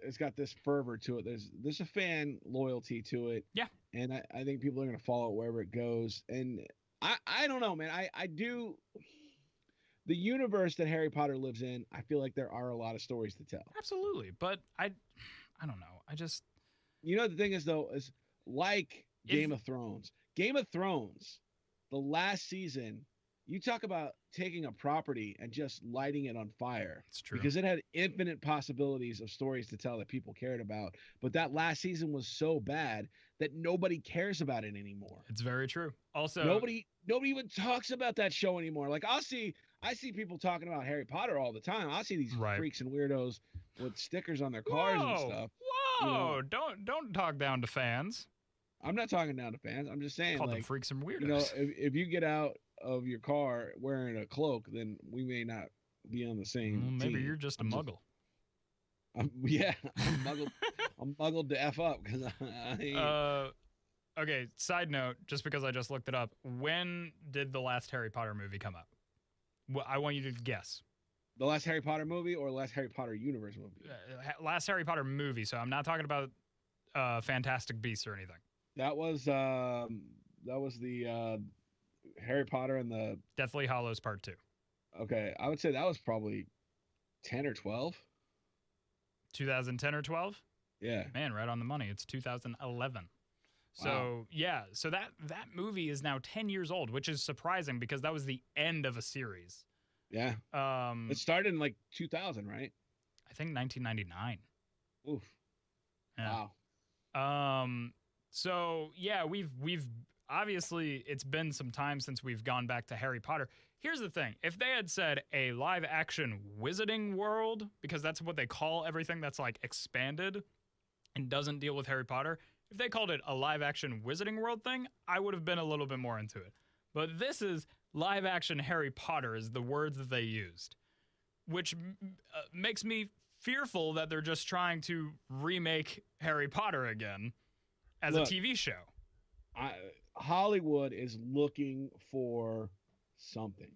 It's got this fervor to it. There's a fan loyalty to it. Yeah. And I think people are going to follow it wherever it goes. And I don't know, man. I do. The universe that Harry Potter lives in, I feel like there are a lot of stories to tell. Absolutely. But I don't know. I just. You know, the thing is, though, is like Game of Thrones. Game of Thrones, the last season, you talk about taking a property and just lighting it on fire. It's true. Because it had infinite possibilities of stories to tell that people cared about. But that last season was so bad that nobody cares about it anymore. It's very true. Also, nobody even talks about that show anymore. Like I see people talking about Harry Potter all the time. I see these freaks and weirdos with stickers on their cars and stuff. Whoa! Don't talk down to fans. I'm not talking down to fans. I'm just saying, call them freaks and weirdos. You know, if you get out of your car wearing a cloak, then we may not be on the same maybe team. you're just a muggle. I'm muggled. I'm muggled to F up because I okay, side note, just because I just looked it up, when did the last Harry Potter movie come out? Well, I want you to guess. The last Harry Potter movie or last Harry Potter universe movie? Last Harry Potter movie, so I'm not talking about Fantastic Beasts or anything. That was the Harry Potter and the Deathly Hallows Part 2. Okay, I would say that was probably 10 or 12. 2010 or 12? Yeah. Man, right on the money. It's 2011. So, wow. Yeah, so that movie is now 10 years old, which is surprising because that was the end of a series. Yeah. It started in like 2000, right? I think 1999. Oof. Yeah. Wow. So, yeah, we've obviously it's been some time since we've gone back to Harry Potter. Here's the thing. If they had said a live action Wizarding World, because that's what they call everything that's like expanded and doesn't deal with Harry Potter, if they called it a live action Wizarding World thing, I would have been a little bit more into it. But this is live action Harry Potter is the words that they used, which makes me fearful that they're just trying to remake Harry Potter again as a TV show. Hollywood is looking for something.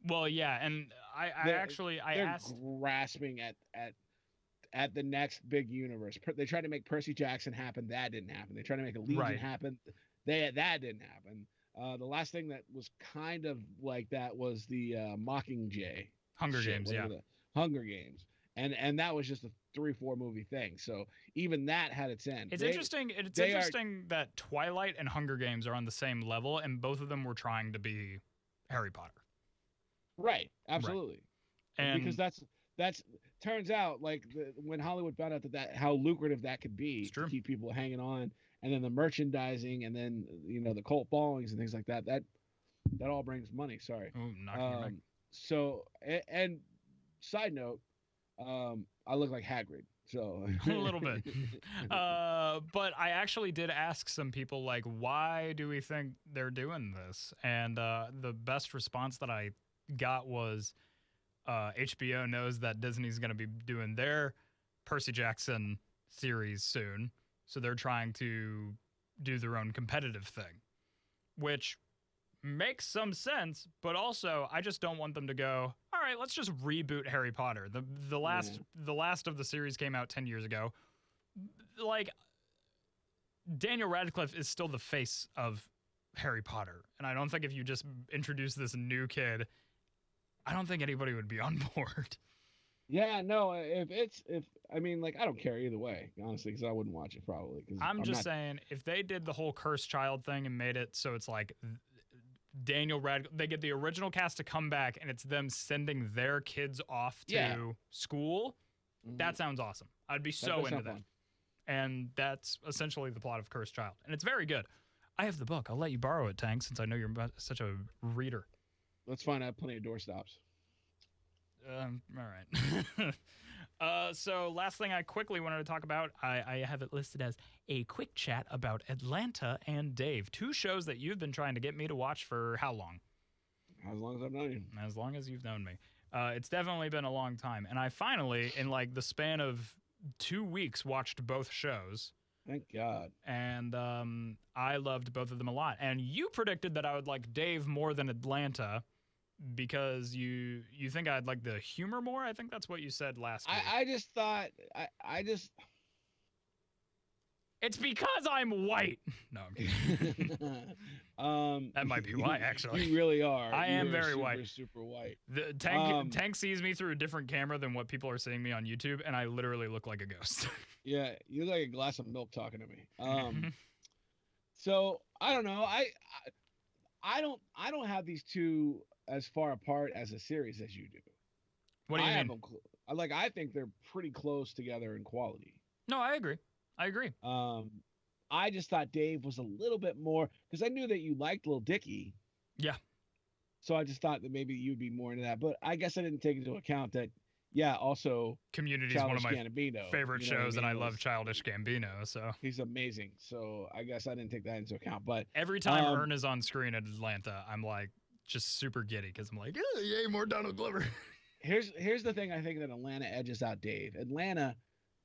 Well, yeah, and I asked, grasping at the next big universe. They tried to make Percy Jackson happen. That didn't happen. They tried to make a Legion happen. That didn't happen. The last thing that was kind of like that was the Mockingjay Hunger shit, Games, yeah. the Hunger Games, and that was just a 3-4 movie thing. So even that had its end. It's interesting. It's interesting that Twilight and Hunger Games are on the same level, and both of them were trying to be Harry Potter. Right. Absolutely. Right. And because that's turns out like when Hollywood found out that how lucrative that could be to keep people hanging on, and then the merchandising, and then the cult followings and things like that. That all brings money. Sorry. Oh, knocking your mic. So and side note, I look like Hagrid. So a little bit. But I actually did ask some people, like, why do we think they're doing this? And the best response that I got was HBO knows that Disney's going to be doing their Percy Jackson series soon. So they're trying to do their own competitive thing, which makes some sense. But also, I just don't want them to go, all right, let's just reboot Harry Potter. The last of the series came out 10 years ago. Like, Daniel Radcliffe is still the face of Harry Potter. And I don't think if you just introduce this new kid, I don't think anybody would be on board. Yeah, no, I mean, like, I don't care either way, honestly, because I wouldn't watch it probably. I'm just saying, if they did the whole cursed child thing and made it so it's like Daniel Radcliffe, they get the original cast to come back and it's them sending their kids off to school, that sounds awesome. I'd be so into that. And that's essentially the plot of Cursed Child. And it's very good. I have the book. I'll let you borrow it, Tank, since I know you're such a reader. That's fine. I have plenty of doorstops. All right. So last thing I quickly wanted to talk about, I have it listed as a quick chat about Atlanta and Dave, 2 shows that you've been trying to get me to watch for how long? As long as I've known you. As long as you've known me. It's definitely been a long time. And I finally, in like the span of 2 weeks, watched both shows. Thank God. And I loved both of them a lot. And you predicted that I would like Dave more than Atlanta, because you think I'd like the humor more. I think that's what you said last week. I just thought it's because I'm white. No, I'm kidding. That might be why, actually. You really are. I am very white. Super white. The Tank sees me through a different camera than what people are seeing me on YouTube, and I literally look like a ghost. Yeah, you look like a glass of milk talking to me. So I don't know. I don't have these two as far apart as a series as you do. What do you mean? I think they're pretty close together in quality. No, I agree. I just thought Dave was a little bit more, because I knew that you liked Lil Dicky. Yeah. So I just thought that maybe you'd be more into that. But I guess I didn't take into account that, also Community is one of my Gambino, favorite shows, and I love Childish Gambino. So he's amazing. So I guess I didn't take that into account. But every time Ern is on screen at Atlanta, I'm like just super giddy, because I'm like, yay, more Donald Glover. Here's the thing. I think that Atlanta edges out Dave. Atlanta,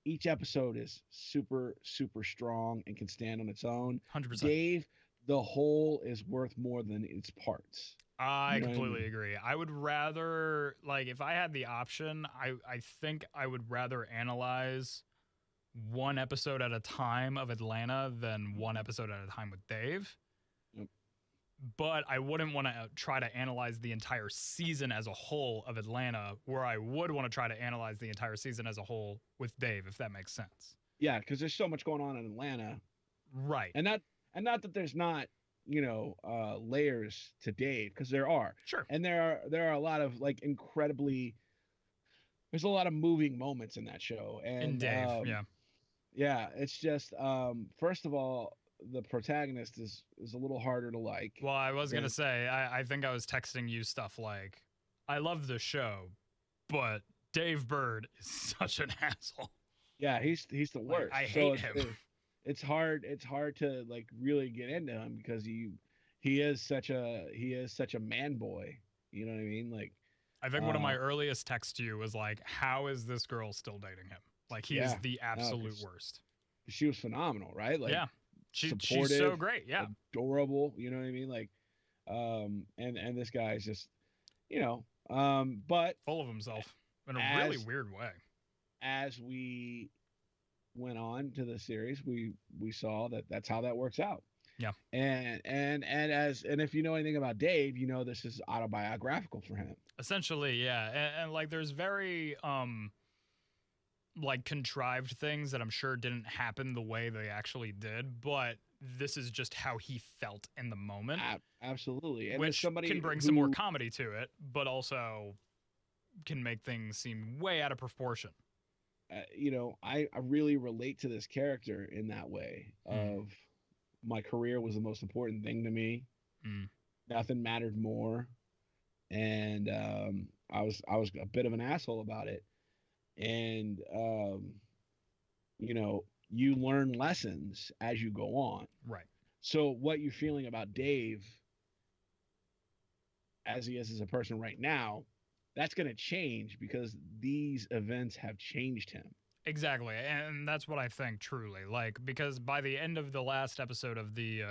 each episode is super, super strong and can stand on its own. 100%. Dave, the whole is worth more than its parts. I completely agree. I would rather, like, if I had the option, I think I would rather analyze one episode at a time of Atlanta than one episode at a time with Dave. Yep. But I wouldn't want to try to analyze the entire season as a whole of Atlanta, where I would want to try to analyze the entire season as a whole with Dave, if that makes sense. Yeah, because there's so much going on in Atlanta. Right. And not that there's not, layers to Dave, because there are. Sure. And there are a lot of there's a lot of moving moments in that show. And in Dave, yeah. Yeah, it's just first of all, the protagonist is a little harder to like. Well, I was going to say, I think I was texting you stuff like, I love the show, but Dave Bird is such an asshole. Yeah, he's the worst. I hate him. It's hard to like really get into him, because he is such a man boy. You know what I mean? Like, I think one of my earliest texts to you was like, how is this girl still dating him? Like, he is the absolute worst. She was phenomenal, right? Like, yeah. She's so great. Yeah. Adorable. You know what I mean? Like, and this guy is just, but full of himself in a really weird way. As we went on to the series, we saw that that's how that works out. Yeah. And if you know anything about Dave, you know this is autobiographical for him. Essentially, yeah. And like there's very like contrived things that I'm sure didn't happen the way they actually did, but this is just how he felt in the moment. Absolutely. And which somebody can bring some more comedy to it, but also can make things seem way out of proportion. You know, I really relate to this character in that way of my career was the most important thing to me. Nothing mattered more. And I was a bit of an asshole about it. And you know, you learn lessons as you go on. Right. So what you're feeling about Dave as he is as a person right now, that's going to change because these events have changed him. Exactly. And that's what I think truly. Like, because by the end of the last episode of the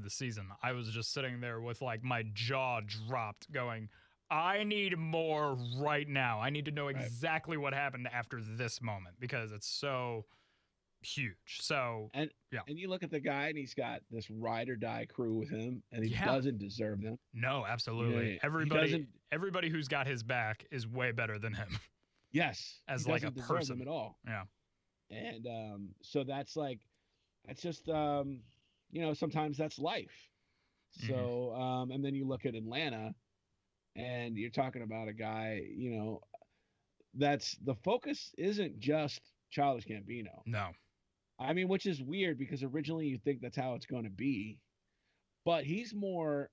season, I was just sitting there with like my jaw dropped going, I need more right now. I need to know exactly what happened after this moment because it's so huge. So and you look at the guy and he's got this ride or die crew with him and he doesn't deserve them. No, absolutely. Everybody who's got his back is way better than him. Yes. As like a person them at all. Yeah. And so that's just you know, sometimes that's life. So and then you look at Atlanta and you're talking about a guy, you know, that's the focus isn't just Childish Gambino. No. I mean, which is weird because originally you think that's how it's going to be, but he's more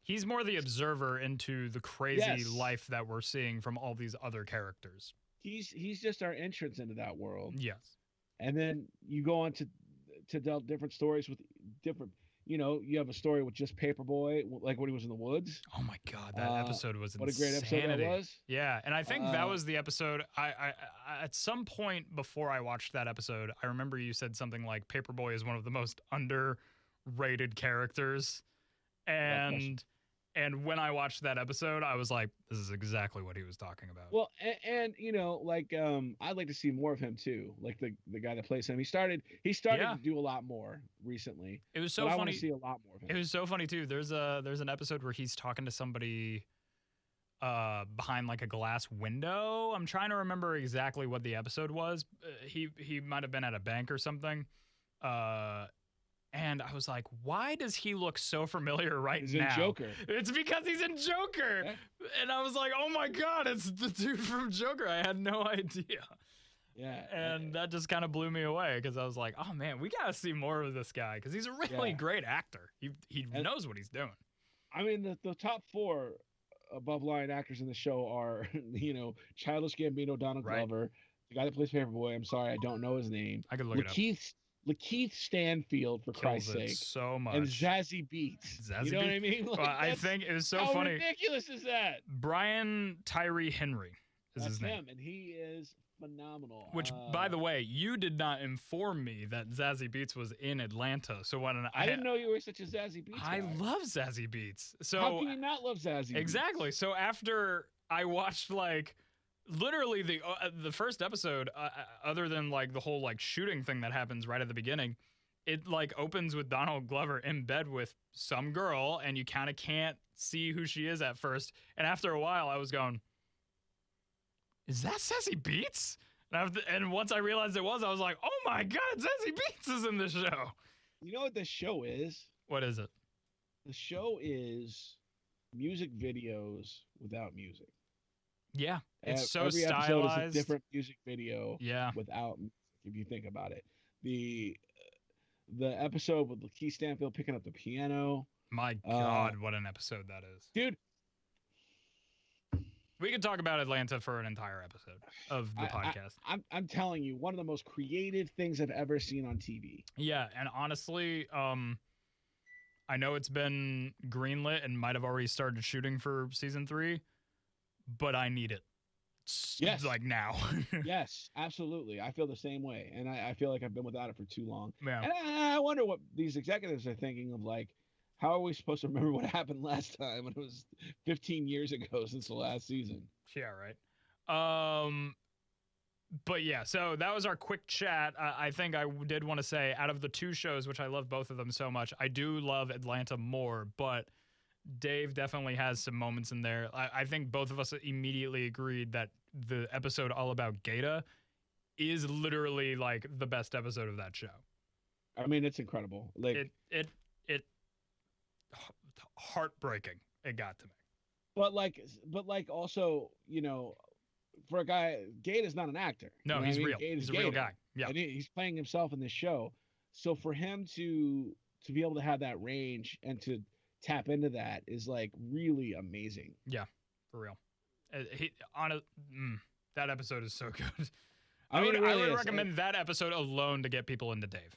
the observer into the crazy life that we're seeing from all these other characters. He's just our entrance into that world. Yes. And then you go on to tell different stories with different, you know, you have a story with just Paperboy, like when he was in the woods. Oh my God, that episode was what insanity. A great episode that was. Yeah, and I think that was the episode. I at some point before I watched that episode, I remember you said something like Paperboy is one of the most underrated characters, and when I watched that episode, I was like, this is exactly what he was talking about. Well, and you know, like I'd like to see more of him too. Like the guy that plays him, he started to do a lot more recently. It was so funny. I want to see a lot more of him. It was so funny too. There's an episode where he's talking to somebody behind like a glass window. I'm trying to remember exactly what the episode was. He might have been at a bank or something. And I was like, why does he look so familiar now? He's in Joker. It's because he's in Joker. Yeah. And I was like, oh my God, it's the dude from Joker. I had no idea. Yeah. And that just kind of blew me away because I was like, oh man, we got to see more of this guy because he's a really great actor. He knows what he's doing. I mean, the top 4 above line actors in the show are, you know, Childish Gambino, Donald Glover, the guy that plays Paperboy. I'm sorry, I don't know his name. I could look it up. Lakeith Stanfield, for Christ's sake, so much, and Zazie Beetz. You know what I mean? Like, I think it was so funny. How ridiculous is that? Brian Tyree Henry is his name. Him, and he is phenomenal. Which, by the way, you did not inform me that Zazie Beetz was in Atlanta. So when I didn't know you were such a Zazie Beetz guy. I love Zazie Beetz. So how can you not love Zazie Beetz? Exactly. So after I watched like literally the first episode, other than like the whole like shooting thing that happens right at the beginning, it like opens with Donald Glover in bed with some girl, and you kind of can't see who she is at first. And after a while, I was going, "Is that Zazie Beetz?" And once I realized it was, I was like, "Oh my God, Zazie Beetz is in the show." You know what this show is? What is it? The show is music videos without music. Yeah, it's so every stylized. Episode is a different music video. Yeah, without music, if you think about it. The episode with Lakeith Stanfield picking up the piano. My God, what an episode that is, dude! We could talk about Atlanta for an entire episode of the podcast. I'm telling you, one of the most creative things I've ever seen on TV. Yeah, and honestly, I know it's been greenlit and might have already started shooting for season 3. But I need it. Yes. Like now. Yes, absolutely. I feel the same way. And I feel like I've been without it for too long. Yeah. And I wonder what these executives are thinking of, like, how are we supposed to remember what happened last time when it was 15 years ago since the last season? Yeah, right. But yeah, so that was our quick chat. I think I did want to say, out of the two shows, which I love both of them so much, I do love Atlanta more, but Dave definitely has some moments in there. I think both of us immediately agreed that the episode all about Gata is literally like the best episode of that show. I mean, it's incredible. Like it heartbreaking. It got to me. But like also, for a guy, Gate is not an actor. No, he's real. He's a real guy. Yeah, and he's playing himself in this show. So for him to be able to have that range and to tap into that is like really amazing. Yeah, for real. That episode is so good. I would recommend that episode alone to get people into Dave,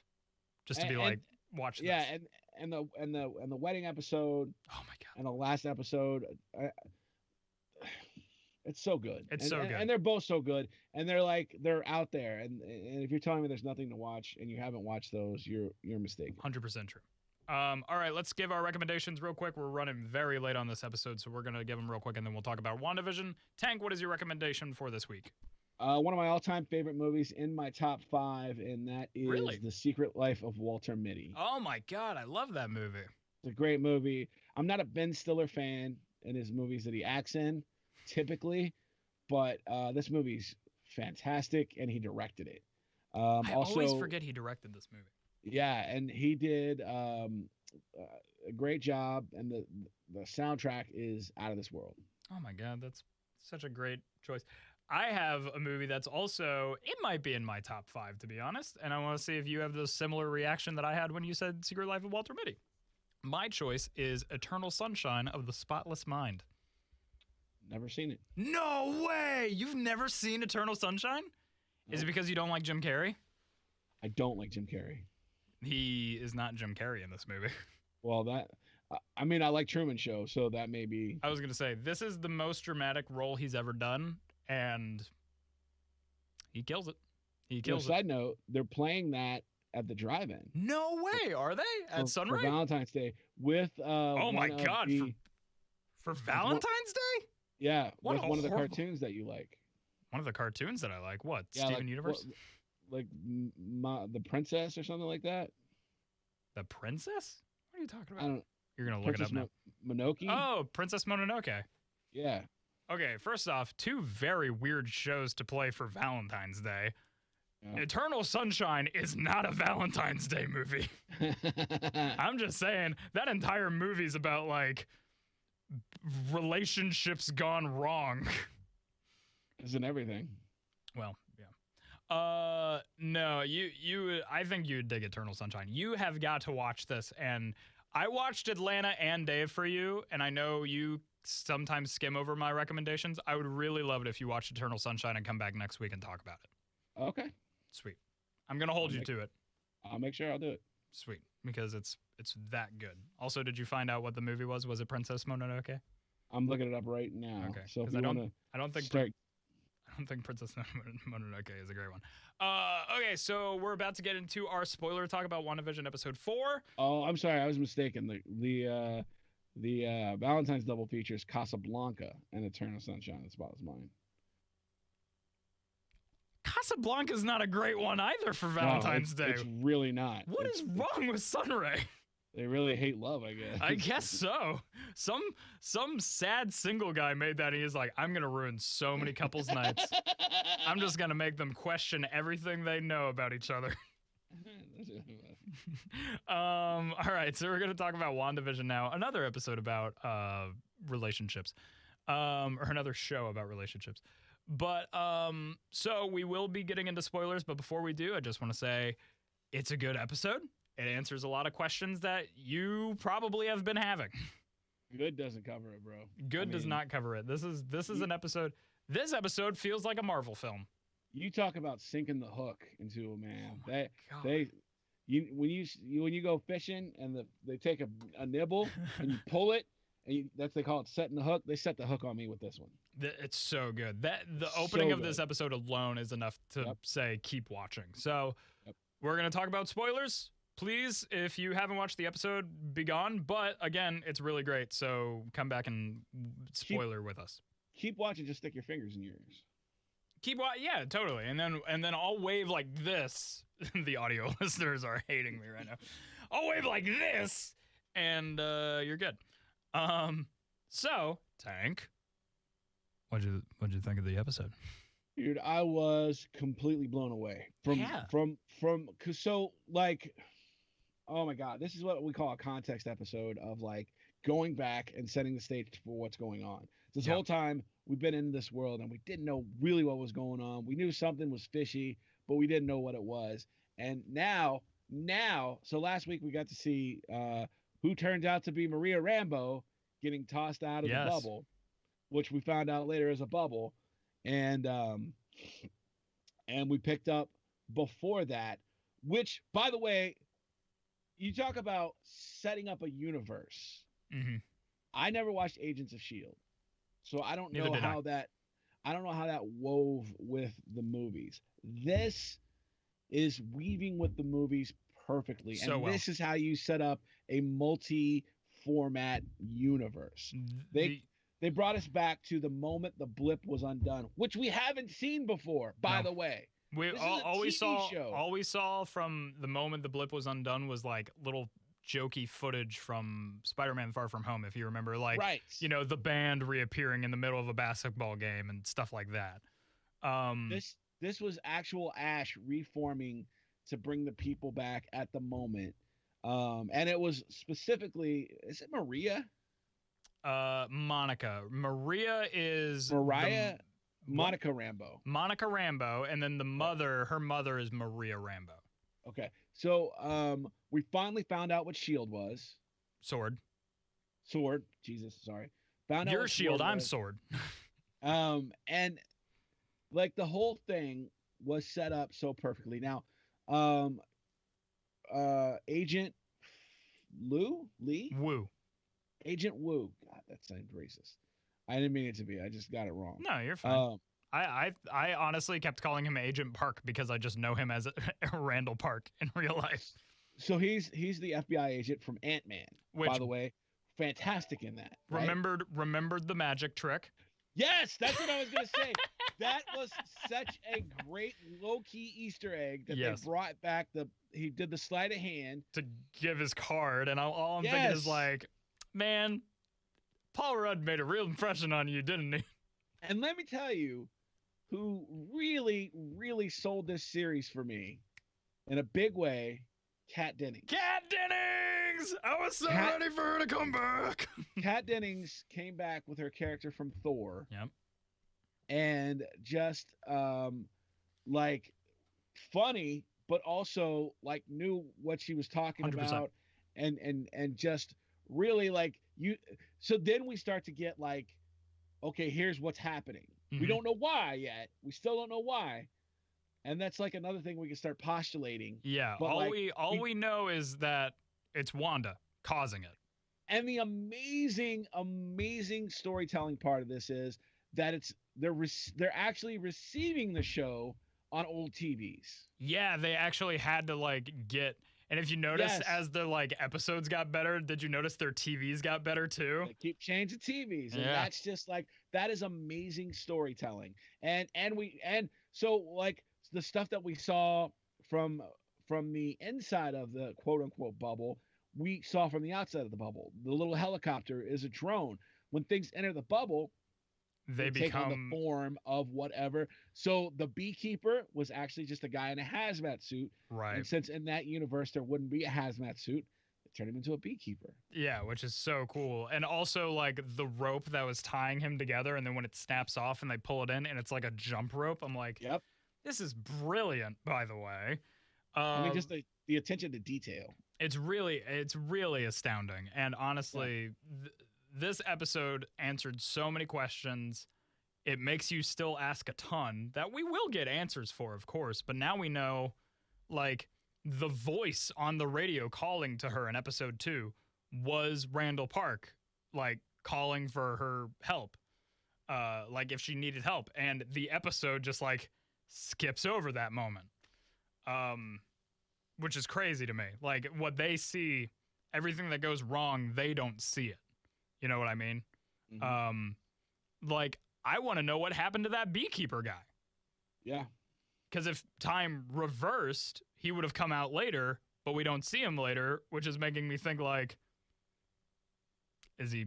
just to be like, watch this. Yeah, and the wedding episode. Oh my god. And the last episode. It's so good. It's so good. And they're both so good. And they're out there. And if you're telling me there's nothing to watch and you haven't watched those, you're mistaken. 100% true. All right, let's give our recommendations real quick. We're running very late on this episode, so we're going to give them real quick, and then we'll talk about WandaVision. Tank, what is your recommendation for this week? One of my all-time favorite movies in my top 5, and that is The Secret Life of Walter Mitty. Oh, my God. I love that movie. It's a great movie. I'm not a Ben Stiller fan in his movies that he acts in, typically, but this movie's fantastic, and he directed it. I always forget he directed this movie. Yeah, and he did a great job, and the soundtrack is out of this world. Oh, my God. That's such a great choice. I have a movie that's also, it might be in my top 5, to be honest, and I want to see if you have the similar reaction that I had when you said Secret Life of Walter Mitty. My choice is Eternal Sunshine of the Spotless Mind. Never seen it. No way! You've never seen Eternal Sunshine? No. Is it because you don't like Jim Carrey? I don't like Jim Carrey. He is not Jim Carrey in this movie. Well, I mean, I like Truman Show, so that may be... I was going to say, this is the most dramatic role he's ever done, and he kills it. He kills it. Side note, they're playing that at the drive-in. No way, are they? At Sunray? For Valentine's Day with oh my God, for Valentine's Day? Yeah, with one of the cartoons that you like. One of the cartoons that I like? What? Yeah, Steven Universe? Like the Princess or something like that? The Princess? What are you talking about? I don't. You're going to look Princess it up now. Mononoke? Oh, Princess Mononoke. Yeah. Okay, first off, 2 very weird shows to play for Valentine's Day. Yeah. Eternal Sunshine is not a Valentine's Day movie. I'm just saying, that entire movie's about, like, relationships gone wrong. Isn't everything? Well, yeah. No, I think you'd dig Eternal Sunshine. You have got to watch this, and I watched Atlanta and Dave for you, and I know you sometimes skim over my recommendations. I would really love it if you watched Eternal Sunshine and come back next week and talk about it. Okay. Sweet. I'm going to hold you to it. I'll make sure I'll do it. Sweet. Because it's that good. Also, did you find out what the movie was? Was it Princess Mononoke? I'm looking it up right now. Okay. So if I don't think Princess Mononoke is a great one. Okay, so we're about to get into our spoiler talk about WandaVision episode 4. Oh, I'm sorry, I was mistaken. The Valentine's double features Casablanca and Eternal Sunshine of the Spotless Mind. Casablanca is not a great one either for Valentine's Day. It's really not. What is wrong with Sunray? They really hate love, I guess. I guess so. Some sad single guy made that, and he's like, I'm going to ruin so many couples' nights. I'm just going to make them question everything they know about each other. All right, so we're going to talk about WandaVision now. Another episode about relationships. Or another show about relationships. But, so we will be getting into spoilers, but before we do, I just want to say it's a good episode. It answers a lot of questions that you probably have been having. Good doesn't cover it, bro. Good does not cover it. This is an episode. This episode feels like a Marvel film. You talk about sinking the hook into a man. Oh when you go fishing and they take a nibble and you pull it, and they call it setting the hook. They set the hook on me with this one. It's so good. The opening of this episode alone is enough to say keep watching. So we're gonna talk about spoilers. Please, if you haven't watched the episode, be gone. But again, it's really great. So come back and spoiler with us. Keep watching. Just stick your fingers in your ears. Yeah, totally. And then I'll wave like this. The audio listeners are hating me right now. I'll wave like this, and you're good. So Tank, what'd you think of the episode? Dude, I was completely blown away from cause so like, oh my God, this is what we call a context episode of like going back and setting the stage for what's going on. This whole time we've been in this world and we didn't know really what was going on. We knew something was fishy, but we didn't know what it was. And now, so last week we got to see who turns out to be Maria Rambeau getting tossed out of the bubble, which we found out later is a bubble. And we picked up before that, which, by the way, you talk about setting up a universe. Mm-hmm. I never watched Agents of S.H.I.E.L.D., so I don't know how that wove with the movies. This is weaving with the movies perfectly, and this is how you set up a multi-format universe. They brought us back to the moment the blip was undone, which we haven't seen before, by the way. All we saw from the moment the blip was undone was like little jokey footage from Spider-Man Far From Home, if you remember, like the band reappearing in the middle of a basketball game and stuff like that. This was actual Ash reforming to bring the people back at the moment. And it was specifically, is it Maria? Monica. Maria is Monica Rambeau. Monica Rambeau, and then her mother is Maria Rambeau. Okay. So we finally found out what S.H.I.E.L.D. was. Sword. Jesus, sorry. Found out You're S.H.I.E.L.D., I'm Sword. And like the whole thing was set up so perfectly. Now, Agent Wu. Agent Wu. God, that sounds racist. I didn't mean it to be. I just got it wrong. No, you're fine. I honestly kept calling him Agent Park because I just know him as Randall Park in real life. So he's the FBI agent from Ant-Man, by the way. Fantastic in that. Right? Remembered the magic trick. Yes, that's what I was going to say. That was such a great low-key Easter egg that they brought back. He did the sleight of hand to give his card, and all I'm thinking is like, man, Paul Rudd made a real impression on you, didn't he? And let me tell you, who really, really sold this series for me in a big way, Kat Dennings. Kat Dennings! I was so ready for her to come back. Kat Dennings came back with her character from Thor. Yep. And just like funny, but also like knew what she was talking 100%. about, and just really like you. So then we start to get like, okay, here's what's happening. Mm-hmm. We don't know why yet. We still don't know why. And that's like another thing we can start postulating. Yeah. But all we know is that it's Wanda causing it. And the amazing storytelling part of this is that they're actually receiving the show on old TVs. Yeah, they actually had to like get. And if you notice, as the like episodes got better, did you notice their TVs got better too? They keep changing TVs, and that's just like, that is amazing storytelling. And so like the stuff that we saw from the inside of the quote unquote bubble, we saw from the outside of the bubble. The little helicopter is a drone. When things enter the bubble, they take on the form of whatever. So the beekeeper was actually just a guy in a hazmat suit. Right. And since in that universe there wouldn't be a hazmat suit, it turned him into a beekeeper. Yeah, which is so cool. And also like the rope that was tying him together, and then when it snaps off and they pull it in and it's like a jump rope, I'm like, yep, this is brilliant, by the way. I mean, just the attention to detail. It's really astounding. And honestly, this episode answered so many questions. It makes you still ask a ton that we will get answers for, of course. But now we know, like, the voice on the radio calling to her in episode 2 was Randall Park, like, calling for her help, like, if she needed help. And the episode just, like, skips over that moment, which is crazy to me. Like, what they see, everything that goes wrong, they don't see it. You know what I mean? Mm-hmm. Like, I want to know what happened to that beekeeper guy. Yeah. Because if time reversed, he would have come out later, but we don't see him later, which is making me think like, is he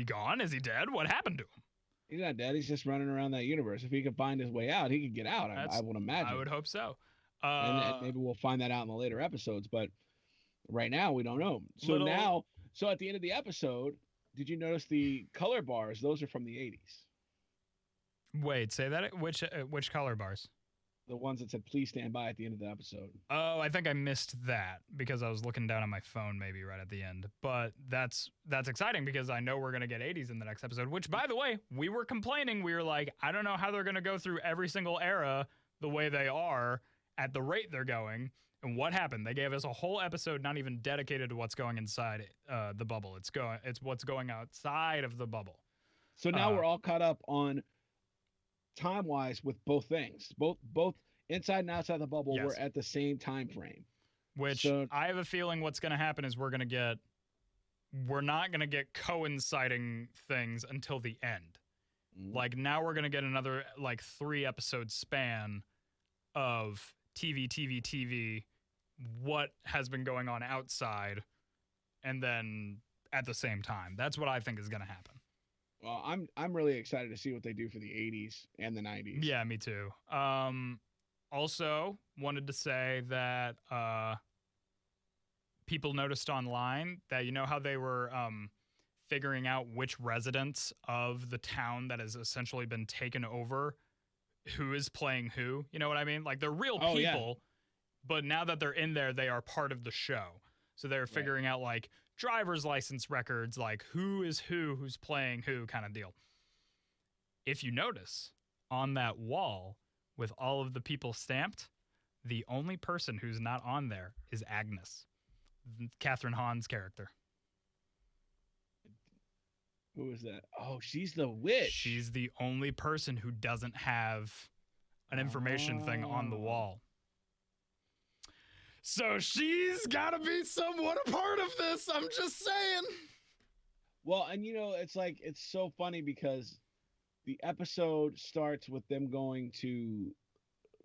gone? Is he dead? What happened to him? He's not dead. He's just running around that universe. If he could find his way out, he could get out. I would imagine. I would hope so. And maybe we'll find that out in the later episodes. But right now, we don't know. So so at the end of the episode, did you notice the color bars? Those are from the 80s. Wait, say that? Which color bars? The ones that said "Please stand by" at the end of the episode. Oh, I think I missed that because I was looking down on my phone maybe right at the end. But that's exciting because I know we're going to get 80s in the next episode, which, by the way, we were complaining. We were like, I don't know how they're going to go through every single era the way they are at the rate they're going. And what happened? They gave us a whole episode not even dedicated to what's going inside the bubble. It's what's going outside of the bubble. So now we're all caught up on time-wise with both things. Both inside and outside the bubble were at the same time frame. Which I have a feeling what's going to happen is we're not going to get coinciding things until the end. Mm-hmm. Like now we're going to get another like 3 episode span of TV, what has been going on outside, and then at the same time. That's what I think is going to happen. Well, I'm really excited to see what they do for the 80s and the 90s. Yeah, me too. Also, wanted to say that people noticed online that you know how they were figuring out which residents of the town that has essentially been taken over, who is playing who. You know what I mean? Like they're real people, but now that they're in there, they are part of the show. So they're figuring out like driver's license records, like who is who's playing who kind of deal. If you notice on that wall with all of the people stamped, the only person who's not on there is Agnes, Catherine Hahn's character. Who is that? Oh, she's the witch. She's the only person who doesn't have an information thing on the wall. So she's got to be somewhat a part of this. I'm just saying. Well, and you know, it's like, it's so funny because the episode starts with them going to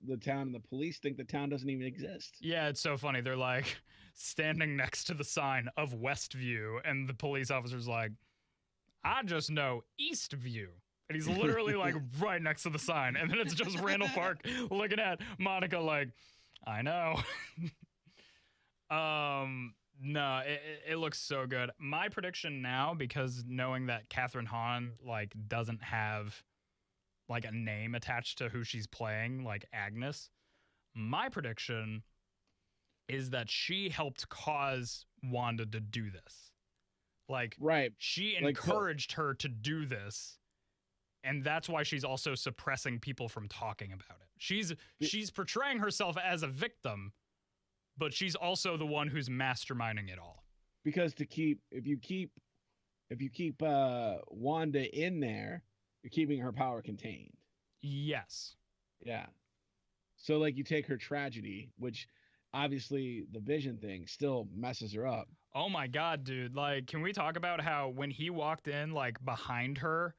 the town and the police think the town doesn't even exist. Yeah, it's so funny. They're like standing next to the sign of Westview, and the police officer's like, I just know Eastview. And he's literally like right next to the sign. And then it's just Randall Park looking at Monica like, I know. No, it looks so good. My prediction now, because knowing that Catherine Hahn like doesn't have like a name attached to who she's playing, like Agnes, my prediction is that she helped cause Wanda to do this. Like, she encouraged her to do this, and that's why she's also suppressing people from talking about it. She's portraying herself as a victim, but she's also the one who's masterminding it all. Because if you keep Wanda in there, you're keeping her power contained. Yes. Yeah. So like you take her tragedy, which obviously the Vision thing still messes her up. Oh my God, dude. Like, can we talk about how when he walked in, like behind her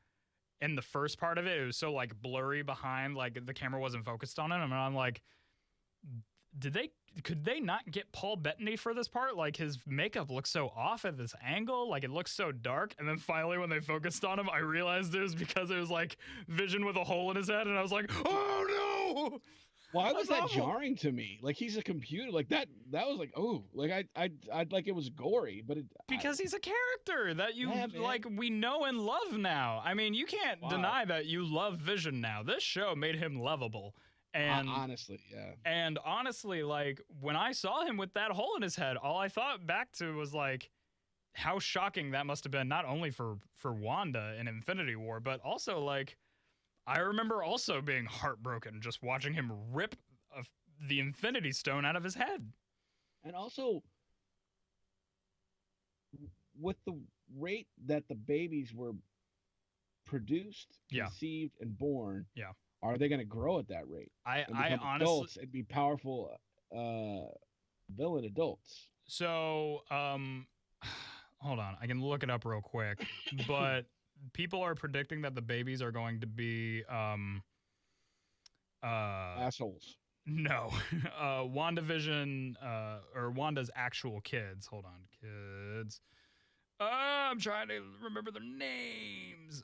in the first part of it, it was so like blurry behind, like the camera wasn't focused on it. And I'm like, could they not get Paul Bettany for this part? Like his makeup looks so off at this angle, like it looks so dark. And then finally when they focused on him, I realized it was because it was like Vision with a hole in his head. And I was like, oh no. Why was that jarring to me? Like he's a computer, like that was like, oh, like I'd like it was gory, but because he's a character that you like we know and love now. I mean, you can't deny that you love Vision now. This show made him lovable. And honestly, yeah. And honestly, like when I saw him with that hole in his head, all I thought back to was like how shocking that must have been, not only for Wanda in Infinity War, but also like I remember also being heartbroken just watching him rip the Infinity Stone out of his head. And also, with the rate that the babies were produced, conceived, and born, are they going to grow at that rate? I honestly, adults and be powerful villain adults. So, hold on, I can look it up real quick, but people are predicting that the babies are going to be Assholes. No. WandaVision, or Wanda's actual kids. Hold on, kids. I'm trying to remember their names.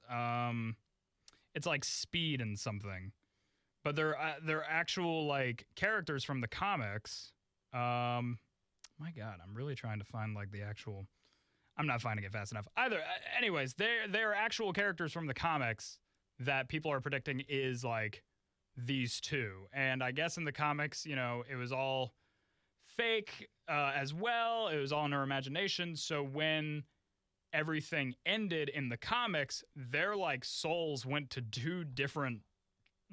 It's like Speed and something, but they're actual like characters from the comics. My God, I'm really trying to find like the actual. I'm not finding it fast enough either. Anyways, they're actual characters from the comics that people are predicting is like these two, and I guess in the comics, you know, it was all fake as well. It was all in her imagination. So when everything ended in the comics, their like souls went to two different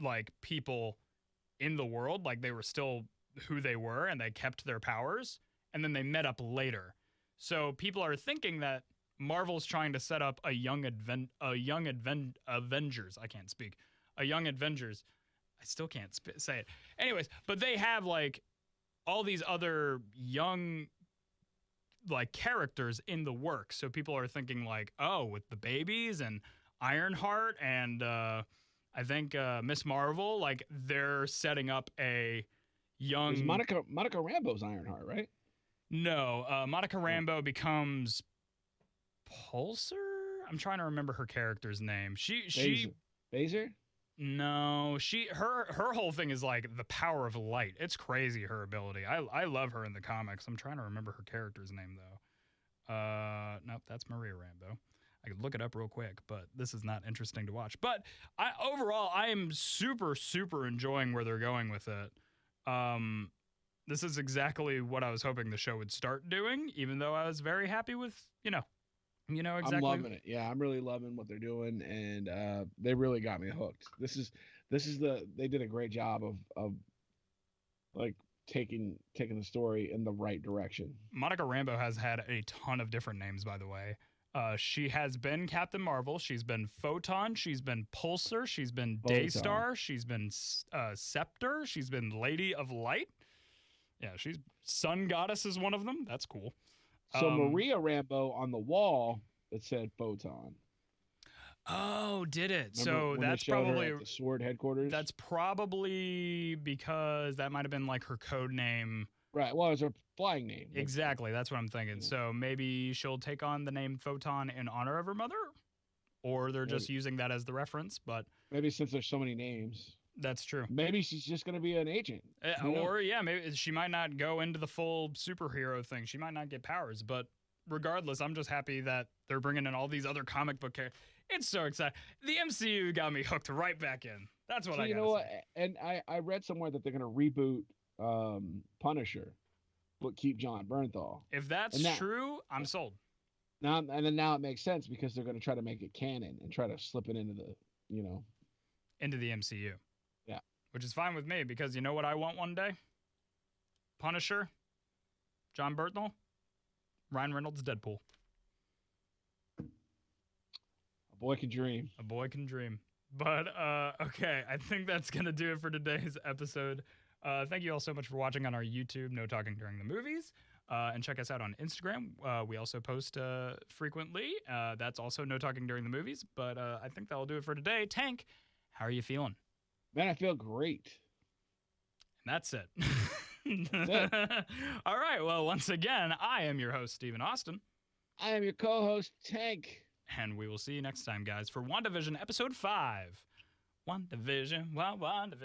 like people in the world. Like they were still who they were and they kept their powers, and then they met up later. So people are thinking that Marvel's trying to set up a young Avengers. I can't speak. A young Avengers. I still can't say it. Anyways, but they have like all these other young like characters in the work. So people are thinking like, oh, with the babies and Ironheart and I think Miss Marvel, like they're setting up a young. Is Monica Rambeau's Ironheart, right? No, Monica Rambeau becomes Pulsar. I'm trying to remember her character's name. She Phaser? No, her whole thing is like the power of light. It's crazy, her ability. I love her in the comics. I'm trying to remember her character's name though. Nope, that's Maria Rambeau. I could look it up real quick, but this is not interesting to watch. But overall, I am super, super enjoying where they're going with it. This is exactly what I was hoping the show would start doing, even though I was very happy with, exactly. I'm loving it. Yeah, I'm really loving what they're doing, and they really got me hooked. They did a great job of like taking the story in the right direction. Monica Rambeau has had a ton of different names, by the way. She has been Captain Marvel. She's been Photon. She's been Pulsar. She's been Daystar. She's been Scepter. She's been Lady of Light. Yeah, she's Sun Goddess is one of them. That's cool. So Maria Rambeau on the wall, it said Photon. Oh, did it? Remember so that's probably the Sword headquarters. That's probably because that might have been like her code name. Right. Well, it was her flying name. Exactly. That's what I'm thinking. Yeah. So maybe she'll take on the name Photon in honor of her mother, or they're just using that as the reference. But maybe since there's so many names. That's true. Maybe she's just going to be an agent. Maybe she might not go into the full superhero thing. She might not get powers. But regardless, I'm just happy that they're bringing in all these other comic book characters. It's so exciting. The MCU got me hooked right back in. That's what I got. You know what? And I read somewhere that they're going to reboot Punisher, but keep John Bernthal. If that's true, I'm sold. Now it makes sense because they're going to try to make it canon and try to slip it into into the MCU. Yeah. Which is fine with me because you know what I want one day? Punisher, John Bernthal, Ryan Reynolds, Deadpool. A boy can dream. A boy can dream. But, okay, I think that's going to do it for today's episode. Thank you all so much for watching on our YouTube, No Talking During the Movies. And check us out on Instagram. We also post frequently. That's also No Talking During the Movies. But I think that'll do it for today. Tank, how are you feeling? Man, I feel great. And that's it. That's it. All right. Well, once again, I am your host, Stephen Austin. I am your co-host, Tank. And we will see you next time, guys, for WandaVision Episode 5. WandaVision, WandaVision.